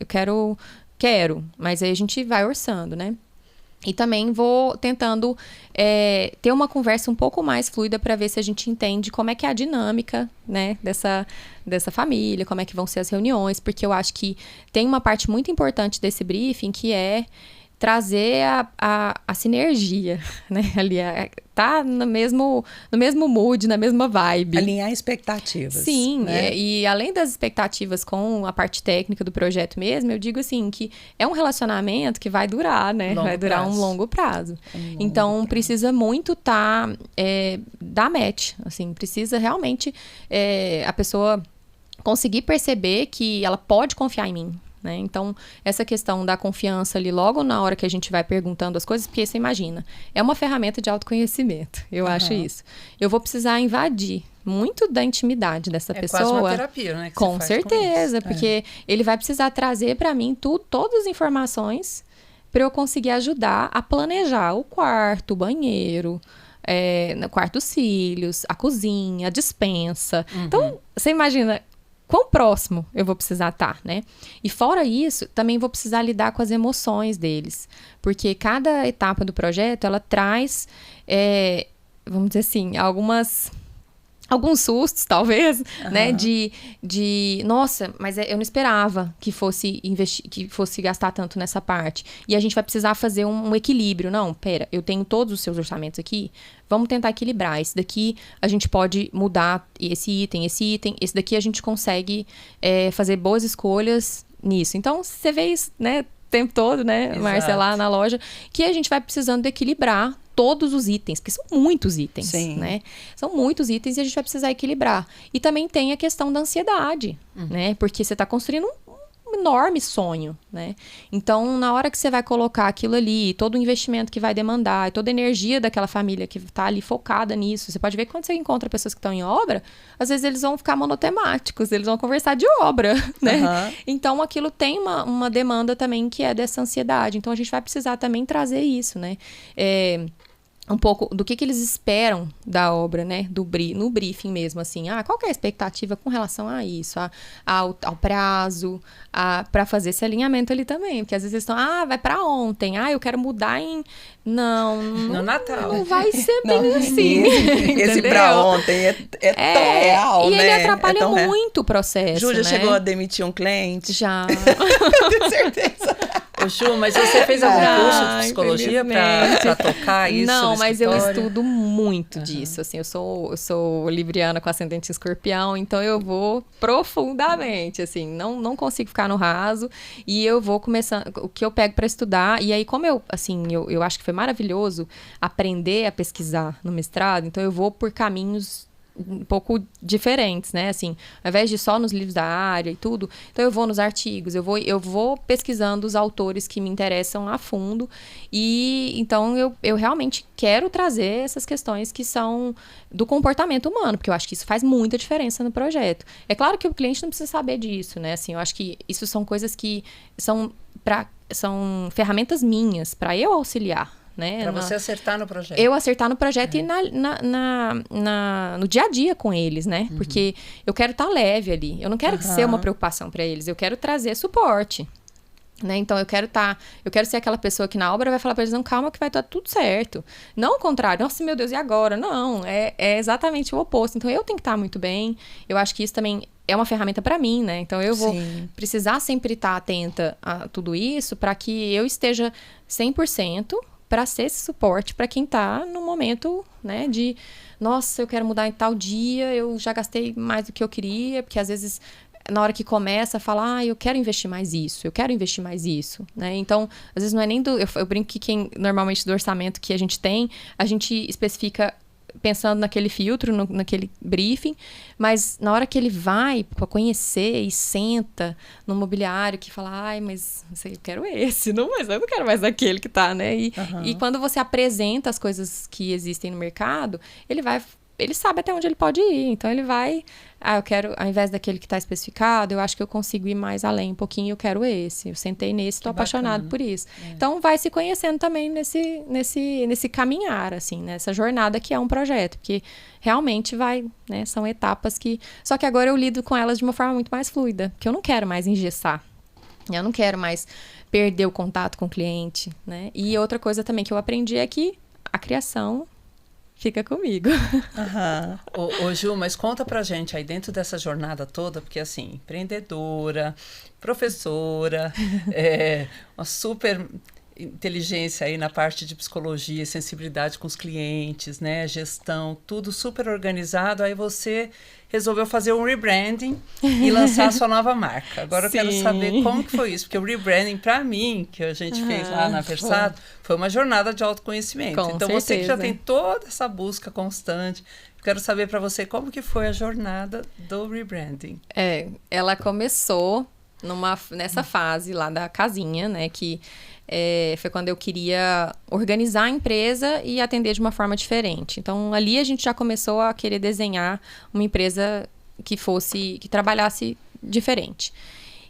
eu quero, mas aí a gente vai orçando, né? E também vou tentando ter uma conversa um pouco mais fluida para ver se a gente entende como é que é a dinâmica, né, dessa família, como é que vão ser as reuniões, porque eu acho que tem uma parte muito importante desse briefing que é trazer a sinergia, né? Ali, tá no mesmo mood, na mesma vibe. Alinhar expectativas. Sim, né? E além das expectativas com a parte técnica do projeto mesmo, eu digo assim, que é um relacionamento que vai durar, né? Vai durar um longo prazo. Então, precisa muito dar match, assim, precisa realmente a pessoa conseguir perceber que ela pode confiar em mim. Né? Então, essa questão da confiança ali logo na hora que a gente vai perguntando as coisas, porque você imagina, é uma ferramenta de autoconhecimento, eu acho isso. Eu vou precisar invadir muito da intimidade dessa pessoa. É quase uma terapia, né? Com certeza, porque ele vai precisar trazer para mim todas as informações para eu conseguir ajudar a planejar o quarto, o banheiro, no quarto dos filhos, a cozinha, a despensa. Então, você imagina quão próximo eu vou precisar estar, né? E fora isso, também vou precisar lidar com as emoções deles. Porque cada etapa do projeto, ela traz, vamos dizer assim, alguns sustos, talvez, né? Nossa, mas eu não esperava que fosse gastar tanto nessa parte. E a gente vai precisar fazer um equilíbrio. Não, pera, eu tenho todos os seus orçamentos aqui, vamos tentar equilibrar. Esse daqui a gente pode mudar esse item. Esse daqui a gente consegue fazer boas escolhas nisso. Então, você vê isso, né? tempo todo, né, Márcia, lá na loja, que a gente vai precisando equilibrar todos os itens, porque são muitos itens, Sim. né? São muitos itens e a gente vai precisar equilibrar. E também tem a questão da ansiedade, né? Porque você está construindo um enorme sonho, né? Então, na hora que você vai colocar aquilo ali, todo o investimento que vai demandar, toda a energia daquela família que está ali focada nisso, você pode ver que quando você encontra pessoas que estão em obra, às vezes eles vão ficar monotemáticos, eles vão conversar de obra, né? Então, aquilo tem uma demanda também que é dessa ansiedade. Então, a gente vai precisar também trazer isso, né? Um pouco do que eles esperam da obra, né? No briefing mesmo, assim. Qual que é a expectativa com relação a isso? Ao prazo, para fazer esse alinhamento ali também. Porque às vezes eles estão, vai para ontem. Eu quero mudar em... No Natal. Não vai ser bem assim. Esse para ontem é tão real, e né? ele atrapalha muito o processo, Ju, já né? chegou a demitir um cliente? Já. Eu tenho certeza. Ô, Ju, mas você fez algum curso de psicologia para tocar isso? Não, mas eu escritório? estudo muito disso. Assim, eu sou libriana com ascendente em escorpião, então eu vou profundamente, assim, não consigo ficar no raso. E eu vou começando, o que eu pego para estudar, e aí como eu acho que foi maravilhoso aprender a pesquisar no mestrado, então eu vou por caminhos um pouco diferentes, né? Assim, ao invés de só nos livros da área e tudo, então eu vou nos artigos, eu vou pesquisando os autores que me interessam a fundo e então eu realmente quero trazer essas questões que são do comportamento humano, porque eu acho que isso faz muita diferença no projeto. É claro que o cliente não precisa saber disso, né? Assim, eu acho que isso são coisas que são ferramentas minhas para eu auxiliar. Né? Para você acertar no projeto. Eu acertar no projeto e no dia a dia com eles, né? Porque eu quero estar leve ali. Eu não quero ser uma preocupação para eles. Eu quero trazer suporte. Né? Então, eu quero ser aquela pessoa que na obra vai falar para eles, não, calma que vai estar tudo certo. Não o contrário, nossa, meu Deus, e agora? Não, é exatamente o oposto. Então, eu tenho que estar muito bem. Eu acho que isso também é uma ferramenta para mim, né? Então, eu vou precisar sempre estar atenta a tudo isso para que eu esteja 100% para ser esse suporte para quem está no momento, né, de nossa, eu quero mudar em tal dia, eu já gastei mais do que eu queria, porque às vezes na hora que começa, fala, eu quero investir mais isso, né? Então, às vezes não é nem eu brinco que normalmente do orçamento que a gente especifica pensando naquele filtro, naquele briefing, mas na hora que ele vai para conhecer e senta no mobiliário que fala, mas eu quero esse, mas eu não quero mais aquele que tá, né? E quando você apresenta as coisas que existem no mercado, ele sabe até onde ele pode ir, então ele vai, eu quero, ao invés daquele que está especificado, eu acho que eu consigo ir mais além um pouquinho, eu quero esse, eu sentei nesse, estou apaixonado por isso. Então vai se conhecendo também nesse caminhar, assim, nessa jornada que é um projeto, porque realmente né, são etapas só que agora eu lido com elas de uma forma muito mais fluida, porque eu não quero mais engessar, eu não quero mais perder o contato com o cliente, né? E outra coisa também que eu aprendi é que a criação fica comigo. Ô, Ju, mas conta pra gente aí dentro dessa jornada toda, porque assim, empreendedora, professora, uma super inteligência aí na parte de psicologia, sensibilidade com os clientes, né, gestão, tudo super organizado, aí você resolveu fazer um rebranding e lançar a sua nova marca. Agora eu quero saber como que foi isso, porque o rebranding, para mim, que a gente fez lá na Versato, foi uma jornada de autoconhecimento. Com então, certeza. você que já tem toda essa busca constante, eu quero saber para você como que foi a jornada do rebranding. Ela começou nessa fase lá da casinha, né, que foi quando eu queria organizar a empresa e atender de uma forma diferente. Então, ali a gente já começou a querer desenhar uma empresa que trabalhasse diferente.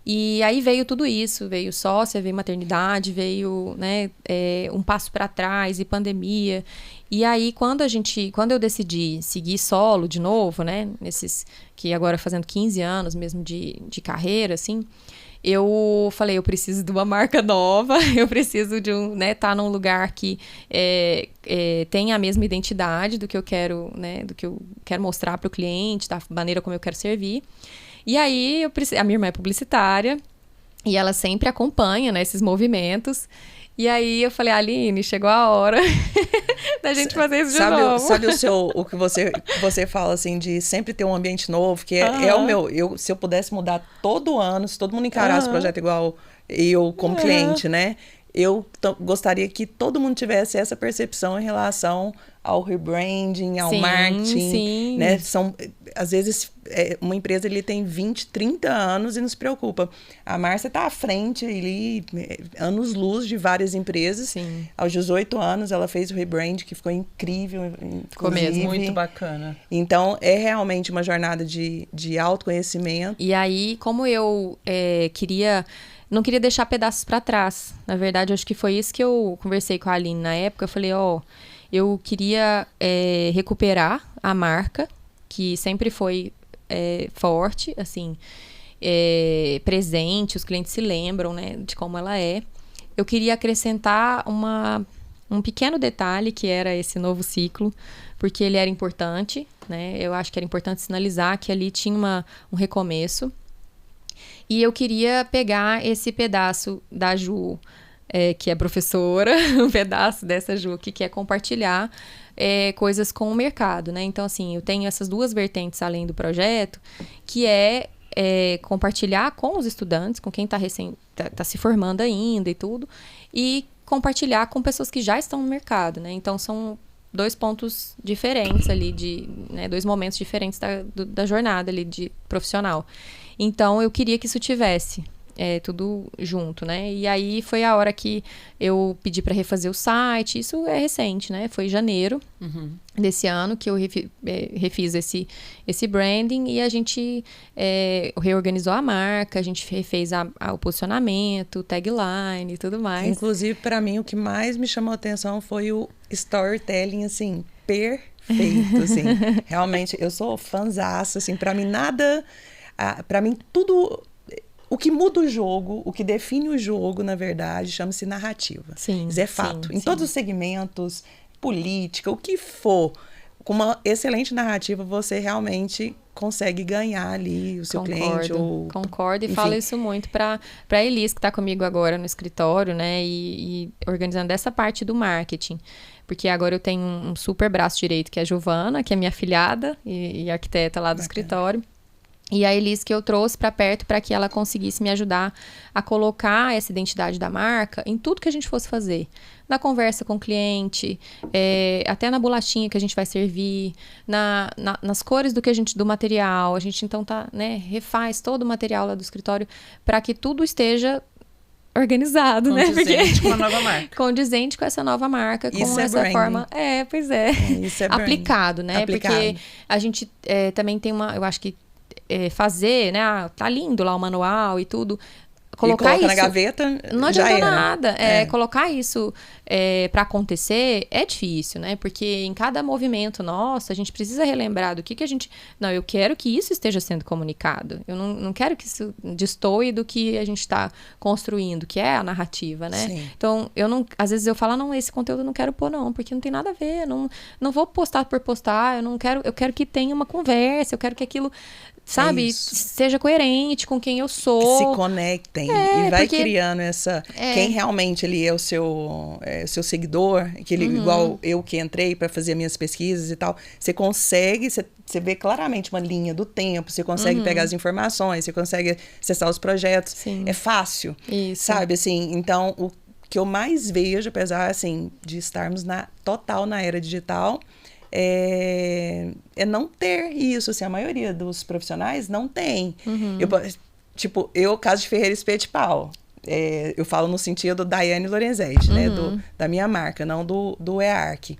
E aí veio tudo isso, veio sócia, veio maternidade, veio, né, um passo para trás e pandemia. E aí, quando eu decidi seguir solo de novo, né, que agora fazendo 15 anos mesmo de carreira, assim, eu falei, eu preciso de uma marca nova, eu preciso de tá num lugar que tenha a mesma identidade do que eu quero, né, do que eu quero mostrar para o cliente, da maneira como eu quero servir. E aí, a minha irmã é publicitária e ela sempre acompanha, né, esses movimentos. E aí eu falei, Aline, chegou a hora da gente fazer isso de novo. Sabe o que você fala, assim, de sempre ter um ambiente novo, que é o meu... se eu pudesse mudar todo ano, se todo mundo encarasse o projeto igual eu como cliente, né? Eu gostaria que todo mundo tivesse essa percepção em relação ao rebranding, ao marketing, né? Às vezes, uma empresa ele tem 20, 30 anos e não se preocupa. A Márcia está à frente, anos-luz de várias empresas. Sim. Aos 18 anos, ela fez o rebrand, que ficou incrível. Ficou mesmo, muito bacana. Então, é realmente uma jornada de autoconhecimento. E aí, como eu não queria deixar pedaços para trás. Na verdade, acho que foi isso que eu conversei com a Aline na época. Eu falei, eu queria recuperar a marca, que sempre foi forte, assim, presente, os clientes se lembram, né, de como ela é. Eu queria acrescentar um pequeno detalhe, que era esse novo ciclo, porque ele era importante, né? Eu acho que era importante sinalizar que ali tinha um recomeço. E eu queria pegar esse pedaço da Ju, que é professora, um pedaço dessa Ju que quer compartilhar coisas com o mercado, né? Então, assim, eu tenho essas duas vertentes além do projeto, que compartilhar com os estudantes, com quem tá se formando ainda e tudo, e compartilhar com pessoas que já estão no mercado, né? Então, são 2 pontos diferentes ali, né, 2 momentos diferentes da jornada ali de profissional. Então, eu queria que isso tivesse tudo junto, né? E aí, foi a hora que eu pedi para refazer o site. Isso é recente, né? Foi em janeiro desse ano que eu refiz esse branding. E a gente reorganizou a marca. A gente refez o posicionamento, tagline e tudo mais. Inclusive, para mim, o que mais me chamou a atenção foi o storytelling, assim, perfeito, assim. Realmente, eu sou fãzaça, assim. Para mim, nada... Para mim, tudo... O que muda o jogo, o que define o jogo, na verdade, chama-se narrativa. Sim, isso é fato. Em todos os segmentos, política, o que for, com uma excelente narrativa, você realmente consegue ganhar ali o seu cliente. Concordo e falo isso muito para a Elis, que está comigo agora no escritório, né? E organizando essa parte do marketing. Porque agora eu tenho um super braço direito, que é a Giovana, que é minha afilhada e arquiteta lá do escritório. E a Elis que eu trouxe para perto para que ela conseguisse me ajudar a colocar essa identidade da marca em tudo que a gente fosse fazer. Na conversa com o cliente, até na bolachinha que a gente vai servir, nas cores do material. A gente então refaz todo o material lá do escritório para que tudo esteja organizado, né? Condizente com a nova marca. Condizente com essa nova marca, com isso essa forma... Pois é. Isso é aplicado, né? Aplicado. Porque a gente também tem eu acho que fazer, né? Tá lindo lá o manual e tudo. Colocar isso na gaveta, não já adianta era. nada. Colocar isso para acontecer é difícil, né? Porque em cada movimento nosso, a gente precisa relembrar do que a gente... Não, eu quero que isso esteja sendo comunicado. Eu não quero que isso destoe do que a gente está construindo, que é a narrativa, né? Sim. Então, às vezes eu falo, não, esse conteúdo eu não quero pôr, não, porque não tem nada a ver. Não vou postar por postar, eu quero que tenha uma conversa, eu quero que aquilo... Sabe? Seja coerente com quem eu sou. Que se conectem. E vai criando essa... Quem realmente ele é o seu seguidor, que ele, igual eu que entrei para fazer minhas pesquisas e tal, você consegue... Você vê claramente uma linha do tempo, você consegue pegar as informações, você consegue acessar os projetos. Sim. É fácil. Isso. Sabe? Assim, então, o que eu mais vejo, apesar assim, de estarmos total na era digital... É não ter isso, assim, a maioria dos profissionais não tem. Caso de Ferreira Espeto de Pau, eu falo no sentido da Daiane Lorenzetti, né, da minha marca, não do EARC.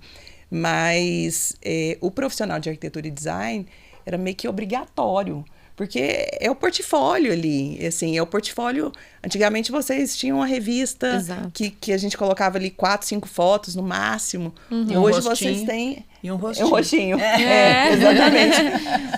Mas o profissional de arquitetura e design era meio que obrigatório, porque é o portfólio ali, assim, é o portfólio... Antigamente vocês tinham uma revista que a gente colocava ali 4, 5 fotos no máximo. E hoje vocês têm... E um rostinho. Um rostinho. Exatamente.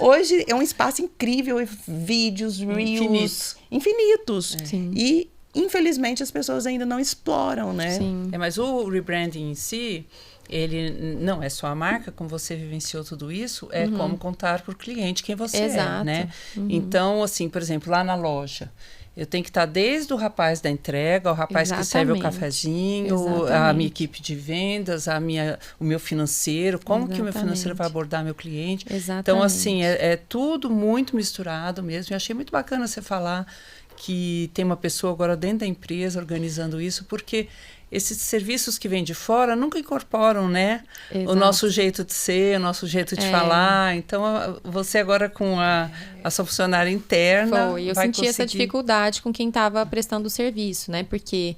Hoje é um espaço incrível, vídeos, reels... Infinitos. E, infelizmente, as pessoas ainda não exploram, né? Sim. Mas o rebranding em si... Ele não é só a marca, como você vivenciou tudo isso, é como contar para o cliente quem você é, né? Então, assim, por exemplo, lá na loja, Eu tenho que estar desde o rapaz da entrega, o rapaz que serve o cafezinho, a minha equipe de vendas, o meu financeiro, como que o meu financeiro vai abordar meu cliente. Então, assim, é tudo muito misturado mesmo. Eu achei muito bacana você falar que tem uma pessoa agora dentro da empresa organizando isso, porque esses serviços que vêm de fora nunca incorporam, né? O nosso jeito de ser, o nosso jeito de falar. Então, você agora com a sua funcionária interna... Eu senti essa dificuldade com quem estava prestando o serviço, né? Porque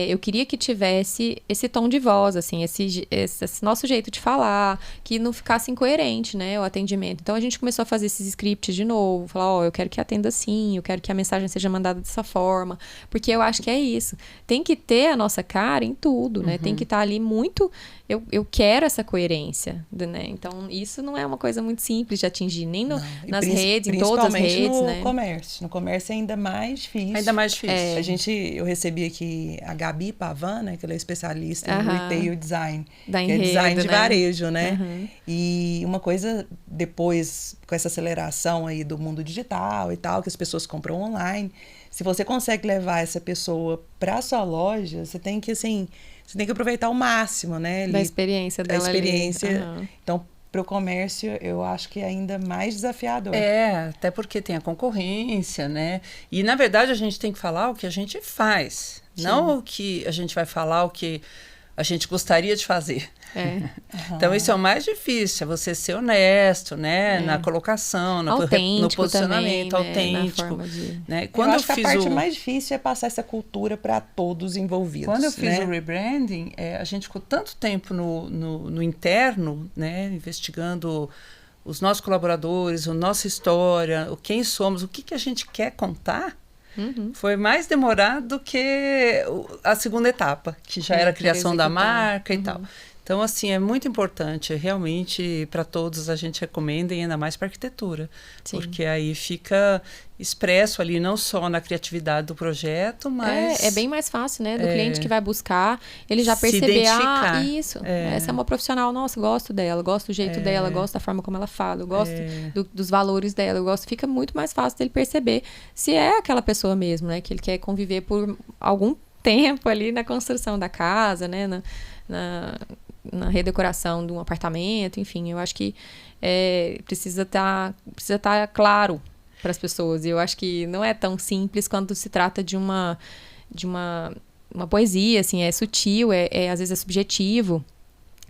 eu queria que tivesse esse tom de voz, assim, esse nosso jeito de falar, que não ficasse incoerente, né? O atendimento. Então, a gente começou a fazer esses scripts de novo, falar, eu quero que atenda assim, eu quero que a mensagem seja mandada dessa forma, porque eu acho que é isso. Tem que ter a nossa cara em tudo, né? Tem que estar ali muito... Eu quero essa coerência, né? Então, isso não é uma coisa muito simples de atingir, nem nas redes, em todas as redes, né? No comércio é ainda mais difícil. Ainda mais difícil. Eu recebi aqui a Gabi Pavan, né? Que ela é especialista em retail design. Da Enredo, que é design de varejo, né? Uhum. E uma coisa, depois, com essa aceleração aí do mundo digital e tal, que as pessoas compram online, se você consegue levar essa pessoa para sua loja, você tem que, assim... Você tem que aproveitar o máximo, né? Da experiência dela. Então, para o comércio, eu acho que é ainda mais desafiador. Até porque tem a concorrência, né? E, na verdade, a gente tem que falar o que a gente faz. Sim. Não o que a gente vai falar, o que a gente gostaria de fazer. Então, isso é o mais difícil, é você ser honesto, né? Na colocação, no posicionamento, também, autêntico. Né? Quando eu acho que a parte mais difícil é passar essa cultura para todos envolvidos. Quando eu fiz o rebranding, a gente ficou tanto tempo no interno, né? Investigando os nossos colaboradores, a nossa história, quem somos, o que a gente quer contar. Foi mais demorado do que a segunda etapa, que já era a criação da marca e tal. Então, assim, é muito importante, realmente, para todos a gente recomenda, e ainda mais para arquitetura. Sim. Porque aí fica expresso ali, não só na criatividade do projeto, mas... É bem mais fácil, né? Do cliente que vai buscar, ele já perceber, isso, essa é uma profissional, nossa, gosto dela, gosto do jeito dela, gosto da forma como ela fala, eu gosto dos valores dela, fica muito mais fácil dele perceber se é aquela pessoa mesmo, né? Que ele quer conviver por algum tempo ali na construção da casa, né? Na redecoração de um apartamento, enfim, eu acho que precisa estar claro para as pessoas. E eu acho que não é tão simples quando se trata de uma poesia, assim, é sutil, às vezes é subjetivo.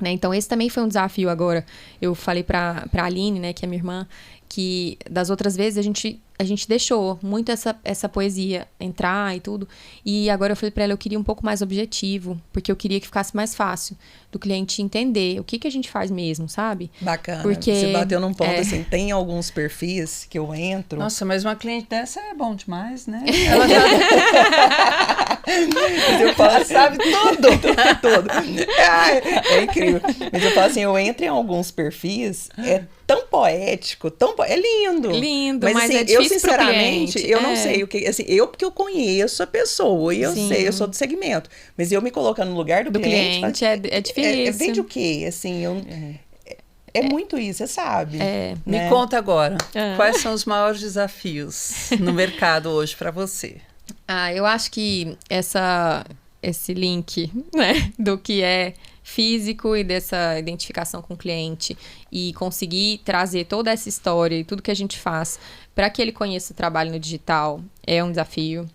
Né? Então, esse também foi um desafio agora. Eu falei para a Aline, né, que é minha irmã, que das outras vezes a gente deixou muito essa poesia entrar e tudo. E agora eu falei para ela, eu queria um pouco mais objetivo, porque eu queria que ficasse mais fácil do cliente entender o que a gente faz mesmo, sabe? Bacana. Porque, você bateu num ponto assim, tem alguns perfis que eu entro... Nossa, mas uma cliente dessa é bom demais, né? Ela já... Ela sabe tudo. É incrível. Mas eu falo assim, eu entro em alguns perfis, tão poético, é lindo. Lindo, mas assim, é difícil, eu sinceramente, eu não sei o que, assim, porque eu conheço a pessoa e eu sei, eu sou do segmento, mas eu me colocando no lugar do cliente é difícil. Vende o quê? Assim, é muito isso, você sabe. Né? Me conta agora, quais são os maiores desafios no mercado hoje para você? Eu acho que esse link, né, do que é físico e dessa identificação com o cliente e conseguir trazer toda essa história e tudo que a gente faz para que ele conheça o trabalho no digital é um desafio.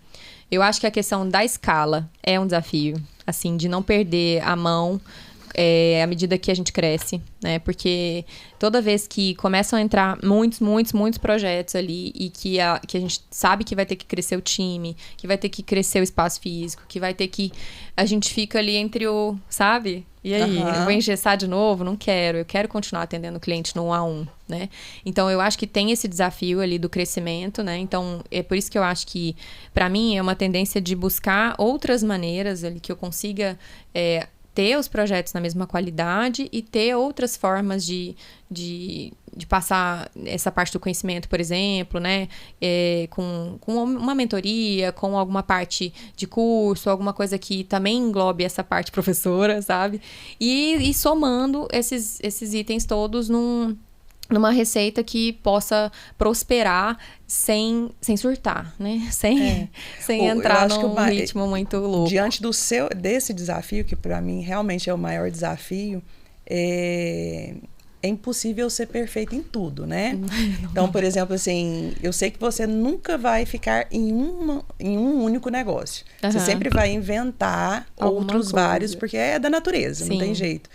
Eu acho que a questão da escala é um desafio, assim, de não perder a mão à medida que a gente cresce, né? Porque toda vez que começam a entrar muitos projetos ali e que a gente sabe que vai ter que crescer o time, que vai ter que crescer o espaço físico, que vai ter que... A gente fica ali entre sabe? E aí, eu vou engessar de novo? Não quero. Eu quero continuar atendendo o cliente no 1 a 1, né? Então, eu acho que tem esse desafio ali do crescimento, né? Então, é por isso que eu acho que, para mim, é uma tendência de buscar outras maneiras ali que eu consiga... ter os projetos na mesma qualidade e ter outras formas de passar essa parte do conhecimento, por exemplo, né? Com uma mentoria, com alguma parte de curso, alguma coisa que também englobe essa parte professora, sabe? E somando esses itens todos numa receita que possa prosperar sem surtar, né? Sem entrar num ritmo muito louco. Diante desse desafio, que para mim realmente é o maior desafio, é impossível ser perfeito em tudo, né? Então, por exemplo, assim, eu sei que você nunca vai ficar em um único negócio. Você sempre vai inventar outros vários, porque é da natureza, não tem jeito.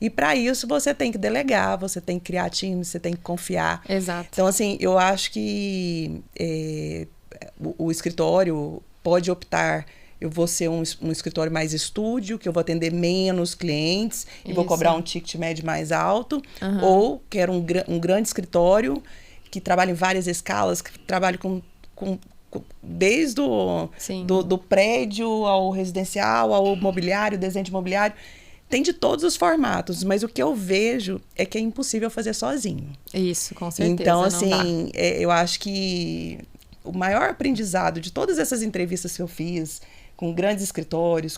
E para isso você tem que delegar, você tem que criar time, você tem que confiar. Exato. Então, assim, eu acho que o escritório pode optar, eu vou ser um escritório mais estúdio, que eu vou atender menos clientes e vou cobrar um ticket médio mais alto. Ou quero um grande escritório que trabalha em várias escalas, que trabalha desde do prédio ao residencial, ao mobiliário, desenho de mobiliário. Tem de todos os formatos, mas o que eu vejo é que é impossível fazer sozinho. Isso, com certeza. Então, assim, eu acho que o maior aprendizado de todas essas entrevistas que eu fiz com grandes escritórios,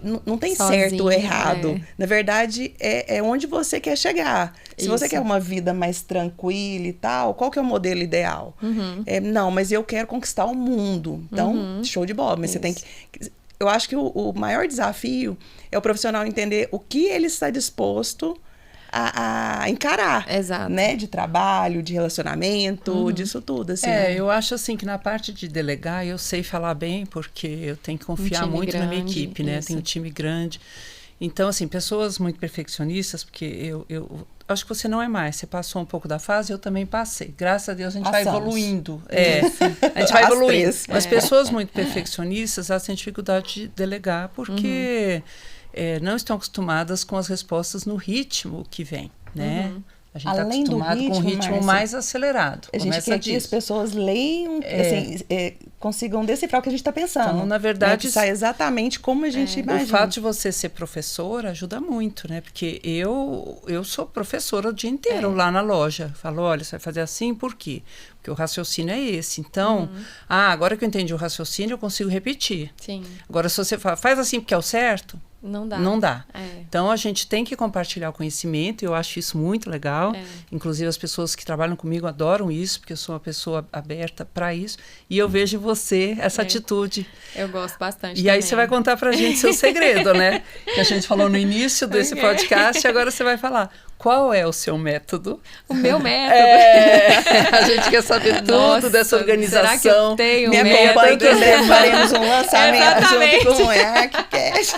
não tem sozinho, certo ou errado. Na verdade, é onde você quer chegar. Se você quer uma vida mais tranquila e tal, qual que é o modelo ideal? Não, mas eu quero conquistar o mundo. Então, show de bola. Mas você tem que... Eu acho que o maior desafio é o profissional entender o que ele está disposto a encarar. Exato. Né? De trabalho, de relacionamento, disso tudo. Assim. Eu acho assim que na parte de delegar eu sei falar bem, porque eu tenho que confiar muito na minha equipe, né? Tenho um time grande. Então, assim, pessoas muito perfeccionistas, porque eu acho que você não é mais. Você passou um pouco da fase, eu também passei. Graças a Deus a gente vai evoluindo. A gente vai evoluindo. Mas pessoas muito perfeccionistas, elas têm dificuldade de delegar, porque não estão acostumadas com as respostas no ritmo que vem, né? A gente está acostumado com um ritmo mais acelerado. A gente quer que as pessoas leiam, assim, consigam decifrar o que a gente está pensando. Então, na verdade... Sai exatamente como a gente imagina. O fato de você ser professora ajuda muito, né? Porque eu sou professora o dia inteiro lá na loja. Falo, olha, você vai fazer assim, por quê? Porque o raciocínio é esse. Então, agora que eu entendi o raciocínio, eu consigo repetir. Sim. Agora, se você faz assim porque é o certo... Não dá. Não dá. Então, a gente tem que compartilhar o conhecimento, e eu acho isso muito legal. Inclusive, as pessoas que trabalham comigo adoram isso, porque eu sou uma pessoa aberta para isso. E eu vejo em você essa atitude. Eu gosto bastante E também. aí, você vai contar pra gente seu segredo, né? Que a gente falou no início desse podcast, e agora você vai falar. Qual é o seu método? O meu método? A gente quer saber tudo dessa organização. Será que eu tenho Me acompanhe que faremos um lançamento junto com o ArcCast.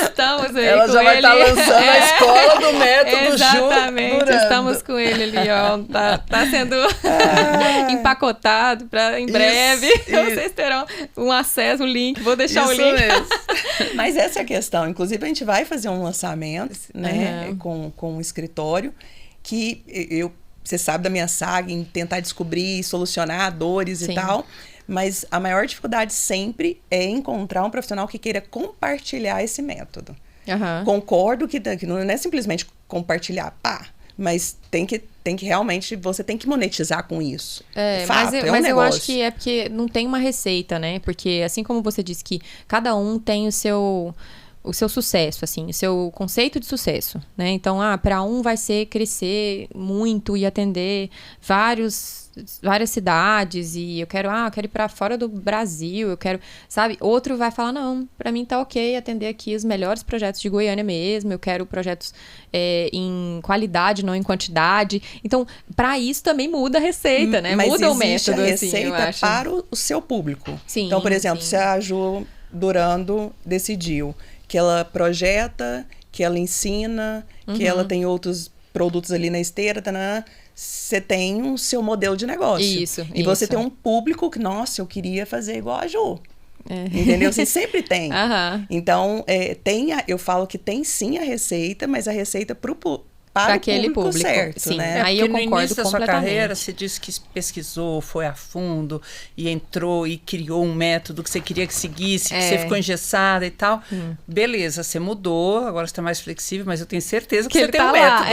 Estamos aí Ela com já vai estar lançando a escola do método. Exatamente, estamos com ele ali, ó. Tá sendo empacotado para em breve. Vocês terão um acesso, um link. Vou deixar o link. Mesmo. Mas essa é a questão. Inclusive, a gente vai fazer um lançamento, né? Com um escritório que você sabe da minha saga em tentar descobrir, solucionar dores e tal, mas a maior dificuldade sempre é encontrar um profissional que queira compartilhar esse método. Concordo que não é simplesmente compartilhar, mas tem que realmente, você tem que monetizar com isso. Mas eu acho que é porque não tem uma receita, né? Porque assim como você disse que cada um tem o seu sucesso, assim, o seu conceito de sucesso, né? Então, para um vai ser crescer muito e atender várias cidades, e eu quero ir para fora do Brasil, eu quero, sabe? Outro vai falar, não, para mim tá ok atender aqui os melhores projetos de Goiânia mesmo, eu quero projetos em qualidade, não em quantidade. Então, para isso também muda a receita, né? Mas muda o método, a assim, receita eu acho. para o seu público. Sim, então, por exemplo, se a Ju Durando decidiu que ela projeta, que ela ensina, que ela tem outros produtos ali na esteira, você tem o seu modelo de negócio. Isso. Você tem um público que, nossa, eu queria fazer igual a Ju. Entendeu? Você sempre tem. Então, eu falo que tem sim a receita, mas a receita para aquele público certo, sim. né? Aí eu concordo no início da sua completamente. carreira, você disse que pesquisou, foi a fundo e entrou e criou um método que você queria que seguisse, que você ficou engessada e tal. Beleza, você mudou, agora você está mais flexível, mas eu tenho certeza que você tem um método.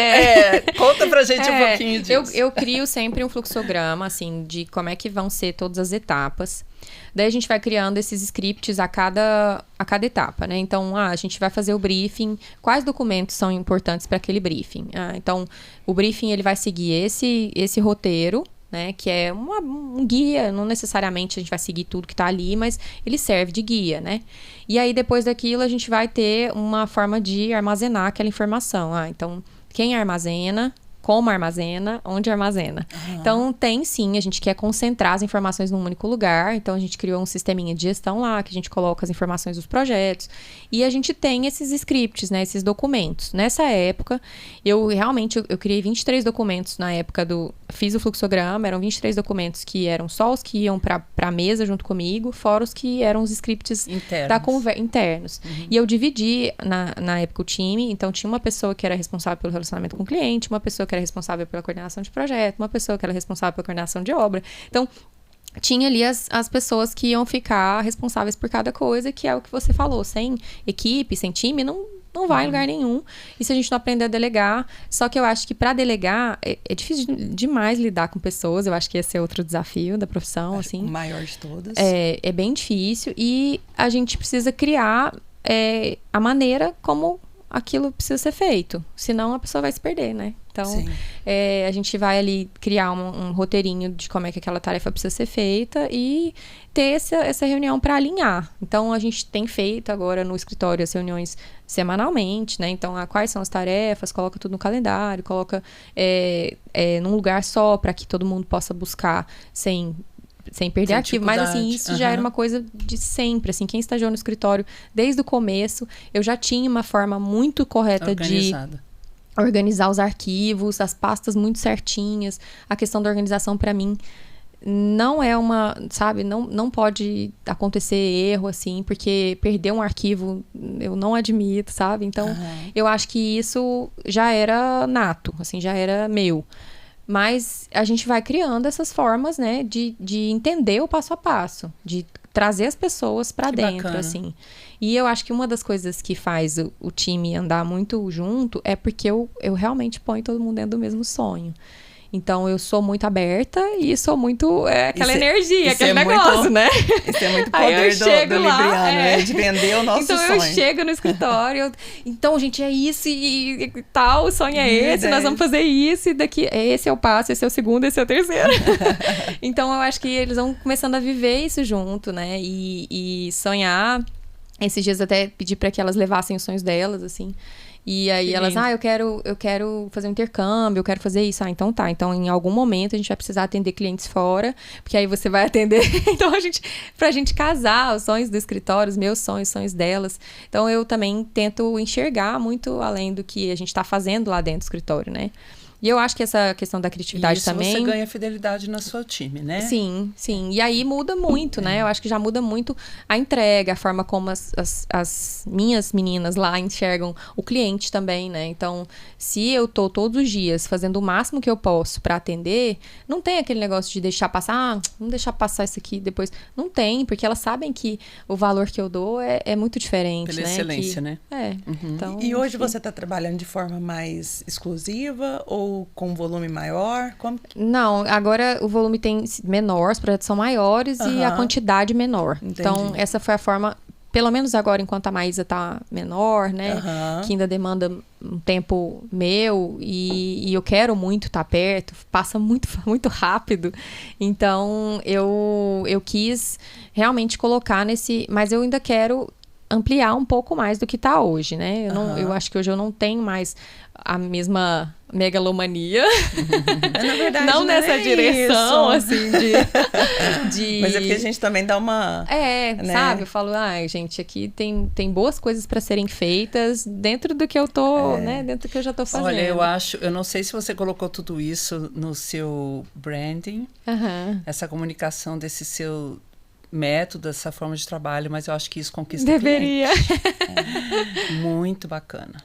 Conta pra gente um pouquinho disso. Eu crio sempre um fluxograma, assim, de como é que vão ser todas as etapas. Daí a gente vai criando esses scripts a cada etapa, né? Então, a gente vai fazer o briefing, quais documentos são importantes para aquele briefing? Então, o briefing ele vai seguir esse roteiro, né, que é um guia, não necessariamente a gente vai seguir tudo que está ali, mas ele serve de guia, né? E aí, depois daquilo, a gente vai ter uma forma de armazenar aquela informação. Então, quem armazena, como armazena, onde armazena. Então, tem sim, a gente quer concentrar as informações num único lugar, então a gente criou um sisteminha de gestão lá, que a gente coloca as informações dos projetos, e a gente tem esses scripts, né, esses documentos. Nessa época, eu criei 23 documentos na época fiz o fluxograma, eram 23 documentos que eram só os que iam para a mesa junto comigo, fora os que eram os scripts internos. E eu dividi, na época, o time, então tinha uma pessoa que era responsável pelo relacionamento com o cliente, uma pessoa que era responsável pela coordenação de projeto, uma pessoa que era responsável pela coordenação de obra. Então, tinha ali as pessoas que iam ficar responsáveis por cada coisa, que é o que você falou. Sem equipe, sem time, não vai em lugar nenhum. E se a gente não aprender a delegar... Só que eu acho que para delegar, é difícil demais lidar com pessoas. Eu acho que esse é outro desafio da profissão, assim. O maior de todos. É bem difícil. E a gente precisa criar a maneira como aquilo precisa ser feito. Senão a pessoa vai se perder, né? Então, a gente vai ali criar um roteirinho de como é que aquela tarefa precisa ser feita e ter essa reunião para alinhar. Então, a gente tem feito agora no escritório as reuniões semanalmente, né? Então, quais são as tarefas, coloca tudo no calendário, coloca num lugar só para que todo mundo possa buscar sem perder arquivo. Mas, assim, isso já era uma coisa de sempre. Assim, quem estagiou no escritório desde o começo, eu já tinha uma forma muito correta de organizar os arquivos, as pastas muito certinhas. A questão da organização, para mim, não é sabe, não pode acontecer erro, assim, porque perder um arquivo eu não admito, sabe? Então, eu acho que isso já era nato, assim, já era meu. Mas a gente vai criando essas formas, né, de entender o passo a passo, de trazer as pessoas para dentro, bacana. Assim. E eu acho que uma das coisas que faz o time andar muito junto é porque eu realmente ponho todo mundo dentro do mesmo sonho. Então, eu sou muito aberta e sou muito... aquela energia, aquele negócio, né? Isso é muito poder do Libriano, né? De vender o nosso sonho. Então, eu chego no escritório, então, gente, é isso e tal, o sonho é esse, nós vamos fazer isso, e daqui, esse é o passo, esse é o segundo, esse é o terceiro. Então, eu acho que eles vão começando a viver isso junto, né? E sonhar. Esses dias até pedi para que elas levassem os sonhos delas, assim. E aí elas, eu quero fazer um intercâmbio, eu quero fazer isso. Então tá. Então, em algum momento, a gente vai precisar atender clientes fora, porque aí você vai atender. Então, pra gente casar os sonhos do escritório, os meus sonhos, os sonhos delas. Então, eu também tento enxergar muito além do que a gente tá fazendo lá dentro do escritório, né? E eu acho que essa questão da criatividade também... Isso você ganha fidelidade no seu time, né? Sim, sim. E aí muda muito, né? Eu acho que já muda muito a entrega, a forma como as minhas meninas lá enxergam o cliente também, né? Então, se eu tô todos os dias fazendo o máximo que eu posso para atender, não tem aquele negócio de deixar passar, vamos deixar passar isso aqui depois. Não tem, porque elas sabem que o valor que eu dou é muito diferente, pela né? excelência, né? Então, e hoje você tá trabalhando de forma mais exclusiva ou com volume maior? Não, agora o volume tem menor, os projetos são maiores e a quantidade menor. Entendi. Então, essa foi a forma, pelo menos agora, enquanto a Maísa tá menor, né? Que ainda demanda um tempo meu e eu quero muito estar perto, passa muito, muito rápido. Então, eu quis realmente colocar mas eu ainda quero ampliar um pouco mais do que tá hoje, né? Eu acho que hoje eu não tenho mais a mesma megalomania. Na verdade, não nessa direção, assim, de... Mas é porque a gente também dá uma... né? Sabe? Eu falo, gente, aqui tem boas coisas para serem feitas dentro do que eu tô, né? Dentro do que eu já tô fazendo. Olha, eu não sei se você colocou tudo isso no seu branding, essa comunicação desse seu método, essa forma de trabalho, mas eu acho que isso conquista Deveria. Muito bacana.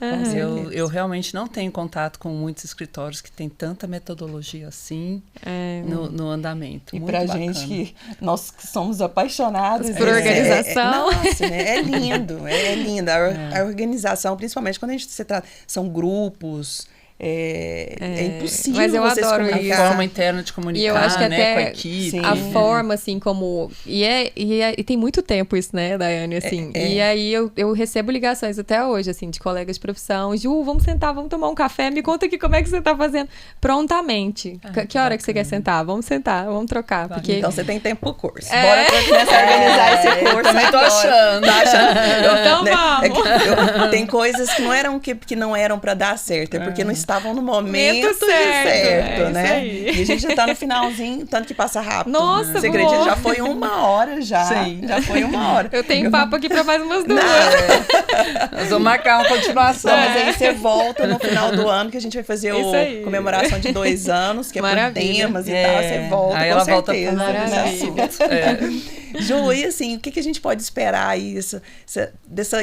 Eu realmente não tenho contato com muitos escritórios que têm tanta metodologia assim no andamento. E muito pra bacana. gente nós que somos apaixonados por organização. Nossa, é lindo, é linda. A organização, principalmente quando se trata, são grupos, é impossível mas eu você se adoro comunicar. A forma interna de comunicar, E eu acho que né, até com a equipe. Sim. a forma, assim, como... E tem muito tempo isso, né, Daiane, assim. E aí eu recebo ligações até hoje, assim, de colegas de profissão. Ju, vamos sentar, vamos tomar um café. Me conta aqui como é que você tá fazendo. Prontamente. Que hora que você quer sentar? Vamos sentar, vamos trocar. Porque... Então você tem tempo pro curso. Bora começar a organizar esse curso. Eu também tô agora. achando. Tá achando? Então vamos. Tem coisas que não eram pra dar certo, é porque não estavam no momento certo, né? Isso aí. E a gente já tá no finalzinho, tanto que passa rápido. Nossa, você voou. acredita? Já foi 1 hora já. Sim. Já foi 1 hora. Eu tenho papo aqui pra mais umas 2. Nós vamos marcar uma continuação. Não, mas aí você volta no final do ano, que a gente vai fazer Isso aí. comemoração de 2 anos, que é por Maravilha. temas e tal. Você volta, Aí com ela volta certeza. pro Maravilha. assunto. Ju, e assim, o que a gente pode esperar aí dessa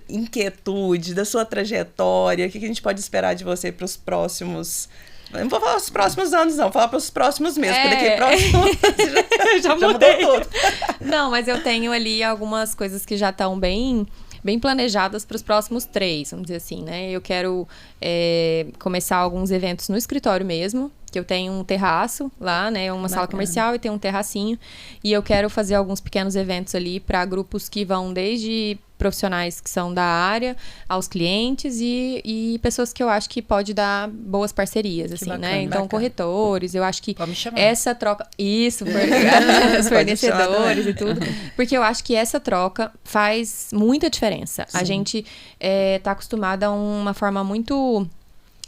inquietude, da sua trajetória? O que a gente pode esperar de você para os próximos... Não vou falar os próximos anos, não. Vou falar para os próximos meses, porque daqui a próximo já mudou tudo. Não, mas eu tenho ali algumas coisas que já estão bem planejadas para os próximos 3, vamos dizer assim, né? Eu quero começar alguns eventos no escritório mesmo, que eu tenho um terraço lá, né? Uma sala comercial e tem um terracinho. E eu quero fazer alguns pequenos eventos ali para grupos que vão desde profissionais que são da área, aos clientes e pessoas que eu acho que pode dar boas parcerias, assim, bacana, né? Então, bacana. corretores, eu acho que Pode me chamar. essa troca... Isso, os fornecedores e tudo. Porque eu acho que essa troca faz muita diferença. Sim. A gente tá acostumada a uma forma muito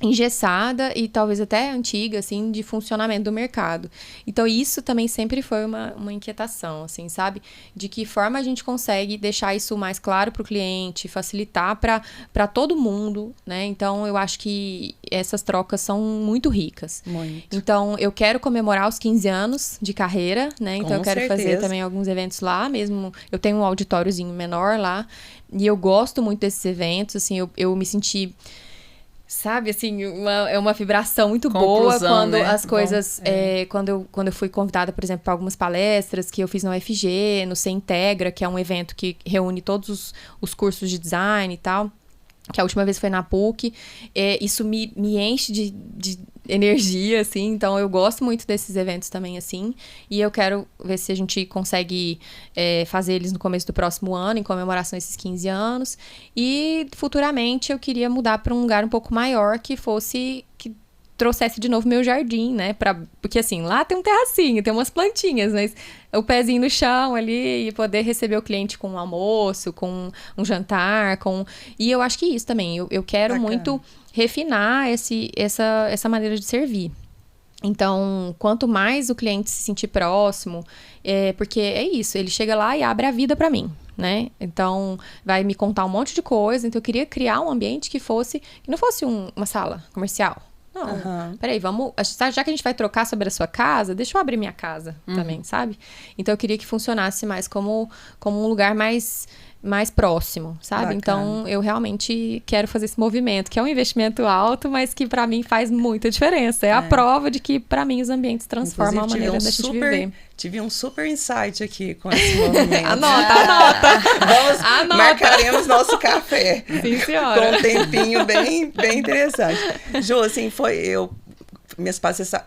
engessada e talvez até antiga, assim, de funcionamento do mercado. Então, isso também sempre foi uma inquietação, assim, sabe? De que forma a gente consegue deixar isso mais claro para o cliente, facilitar para todo mundo, né? Então, eu acho que essas trocas são muito ricas. Muito. Então, eu quero comemorar os 15 anos de carreira, né? Então, Com eu quero fazer certeza. também alguns eventos lá mesmo. Eu tenho um auditóriozinho menor lá e eu gosto muito desses eventos, assim, eu me senti... Sabe, assim, é uma vibração muito boa quando né? as coisas... quando eu fui convidada, por exemplo, para algumas palestras que eu fiz na UFG, no C Integra, que é um evento que reúne todos os cursos de design e tal, que a última vez foi na PUC. Isso me enche de energia, assim, então eu gosto muito desses eventos também, assim, e eu quero ver se a gente consegue fazer eles no começo do próximo ano, em comemoração a esses 15 anos, e futuramente eu queria mudar para um lugar um pouco maior que trouxesse de novo meu jardim, né, porque assim, lá tem um terracinho, tem umas plantinhas, mas o pezinho no chão ali e poder receber o cliente com um almoço, com um jantar, e eu acho que isso também, eu quero Bacana. muito refinar essa maneira de servir. Então, quanto mais o cliente se sentir próximo, porque é isso, ele chega lá e abre a vida para mim, né? Então, vai me contar um monte de coisa, então eu queria criar um ambiente que não fosse uma sala comercial. Não, peraí, já que a gente vai trocar sobre a sua casa, deixa eu abrir minha casa também, sabe? Então, eu queria que funcionasse mais como um lugar mais próximo, sabe? Bacana. Então, eu realmente quero fazer esse movimento, que é um investimento alto, mas que pra mim faz muita diferença. É a prova de que, pra mim, os ambientes transformam a maneira da gente viver. Tive um super insight aqui com esse movimento. Anota! Marcaremos nosso café. Sim, senhora. Com um tempinho bem interessante. Ju, assim,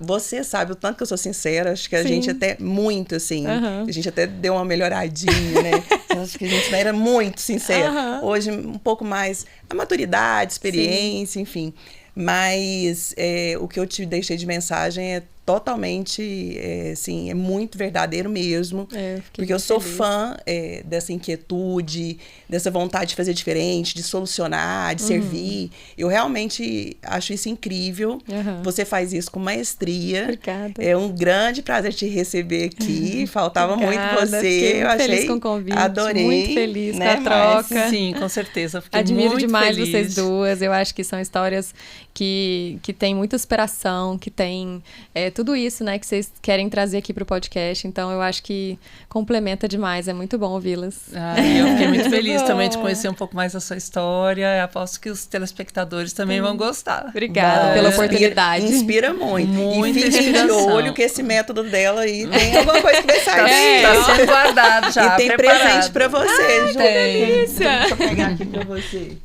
você sabe o tanto que eu sou sincera, acho que a gente até muito, assim, a gente até deu uma melhoradinha, né? Acho que a gente era muito sincera. Hoje, um pouco mais a maturidade, experiência, enfim. Mas o que eu te deixei de mensagem é totalmente, assim, é muito verdadeiro mesmo. Porque eu sou fã dessa inquietude, dessa vontade de fazer diferente, de solucionar, de servir. Eu realmente acho isso incrível. Você faz isso com maestria. Obrigada. É um grande prazer te receber aqui. Faltava Obrigada. muito você. Fiquei muito achei, feliz com o convite. Adorei. Muito feliz né, com a troca. Sim, com certeza. Fiquei Admiro muito demais feliz. vocês duas. Eu acho que são histórias que tem muita superação, que tem tudo isso, né, que vocês querem trazer aqui pro podcast. Então, eu acho que complementa demais. É muito bom ouvi-las. Eu fiquei muito feliz também de conhecer um pouco mais da sua história. Eu aposto que os telespectadores também vão gostar. Obrigada pela oportunidade. Inspira muito. Muita E fiquem de inspiração. olho que esse método dela aí tem alguma coisa que vai sair. Tá sendo guardado já, E tem preparado. presente pra você, Ju. tem. Delícia! Deixa eu pegar aqui pra você.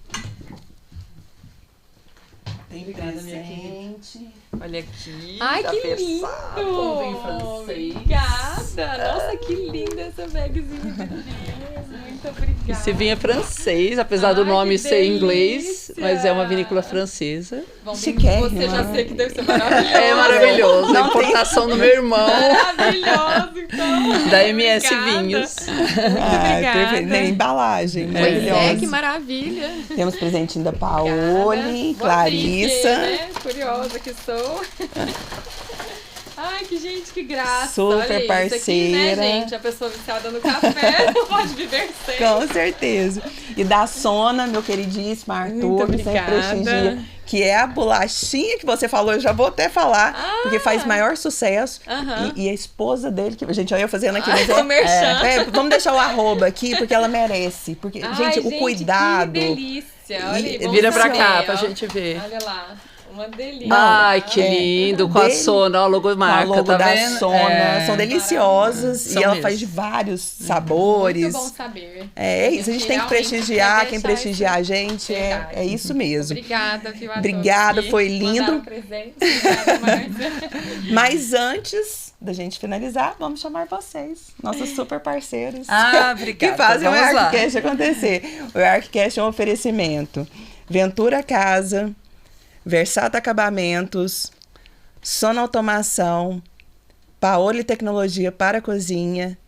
Tem Obrigada, minha presente. Olha aqui. Ai, tá que versado, lindo! em francês. Obrigada! Nossa, que linda essa bagzinha de vinhos. Muito obrigada. Esse vinho é francês, apesar do Ai, nome que ser inglês, delícia! mas é uma vinícola francesa. Bom, Chiquérrima. você já sei que deve ser maravilhoso. É maravilhoso. Não A importação do meu irmão, Maravilhoso, então. da MS Obrigada. Vinhos. obrigada. Perfeito. Tem embalagem, Pois maravilhosa. é, que maravilha. Temos presentinho da Obrigada. Paoli, Vou Clarissa. abrir, né? Curiosa que sou. Ai, que gente, que graça. Super Olha isso aqui, parceira. né, gente? A pessoa viciada no café não pode viver sem. Com certeza. E da Sona, meu queridíssimo Arthur, que sempre obrigada. prestigia, que é a bolachinha que você falou, eu já vou até falar, porque faz maior sucesso. Aham. E a esposa dele, que gente, olha eu fazendo aqui, mas o merchan. vamos deixar o arroba aqui, porque ela merece. Porque, Ai, gente, o cuidado. Que delícia. Olha aí, E vamos Vira pra ver, cá ó. pra gente ver. Olha lá, uma delícia. Ai, que lindo. Com a Dele- Sona, ó, a Com a logomarca, logo tá da vendo? Sona, É. são deliciosas São e ela mesmo. faz de vários sabores. Muito bom saber. É isso, a gente tem que Realmente prestigiar, quer quem deixar prestigiar a isso. gente, Verdade. é isso mesmo. Obrigada, viu, a Obrigada, todos que foi lindo. mandaram presente. Obrigada, Márcia. Mas antes da gente finalizar, vamos chamar vocês, nossos super parceiros. Ah, obrigada. Que fazem o Vamos lá. ArcCast acontecer. O ArcCast é um oferecimento. Ventura Casa, Versata Acabamentos, Sona Automação, Paoli Tecnologia para Cozinha,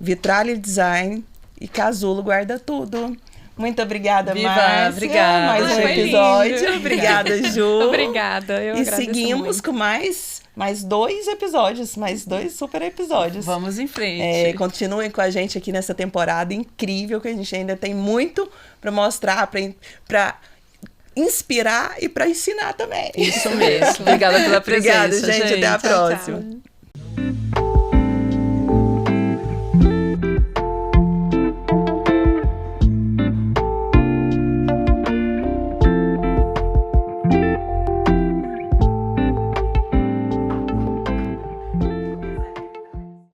Vitralhe Design e Casulo Guarda Tudo. Muito obrigada, Viva, Márcia. obrigada. Mais um Foi episódio. lindo. Obrigada, Ju. Obrigada, eu E agradeço seguimos muito. com mais 2 episódios, mais 2 super episódios. Vamos em frente. É, continuem com a gente aqui nessa temporada incrível, que a gente ainda tem muito para mostrar, para inspirar e para ensinar também. Isso mesmo. Obrigada pela presença, Obrigada, gente. Até a Tchau, próxima. tchau.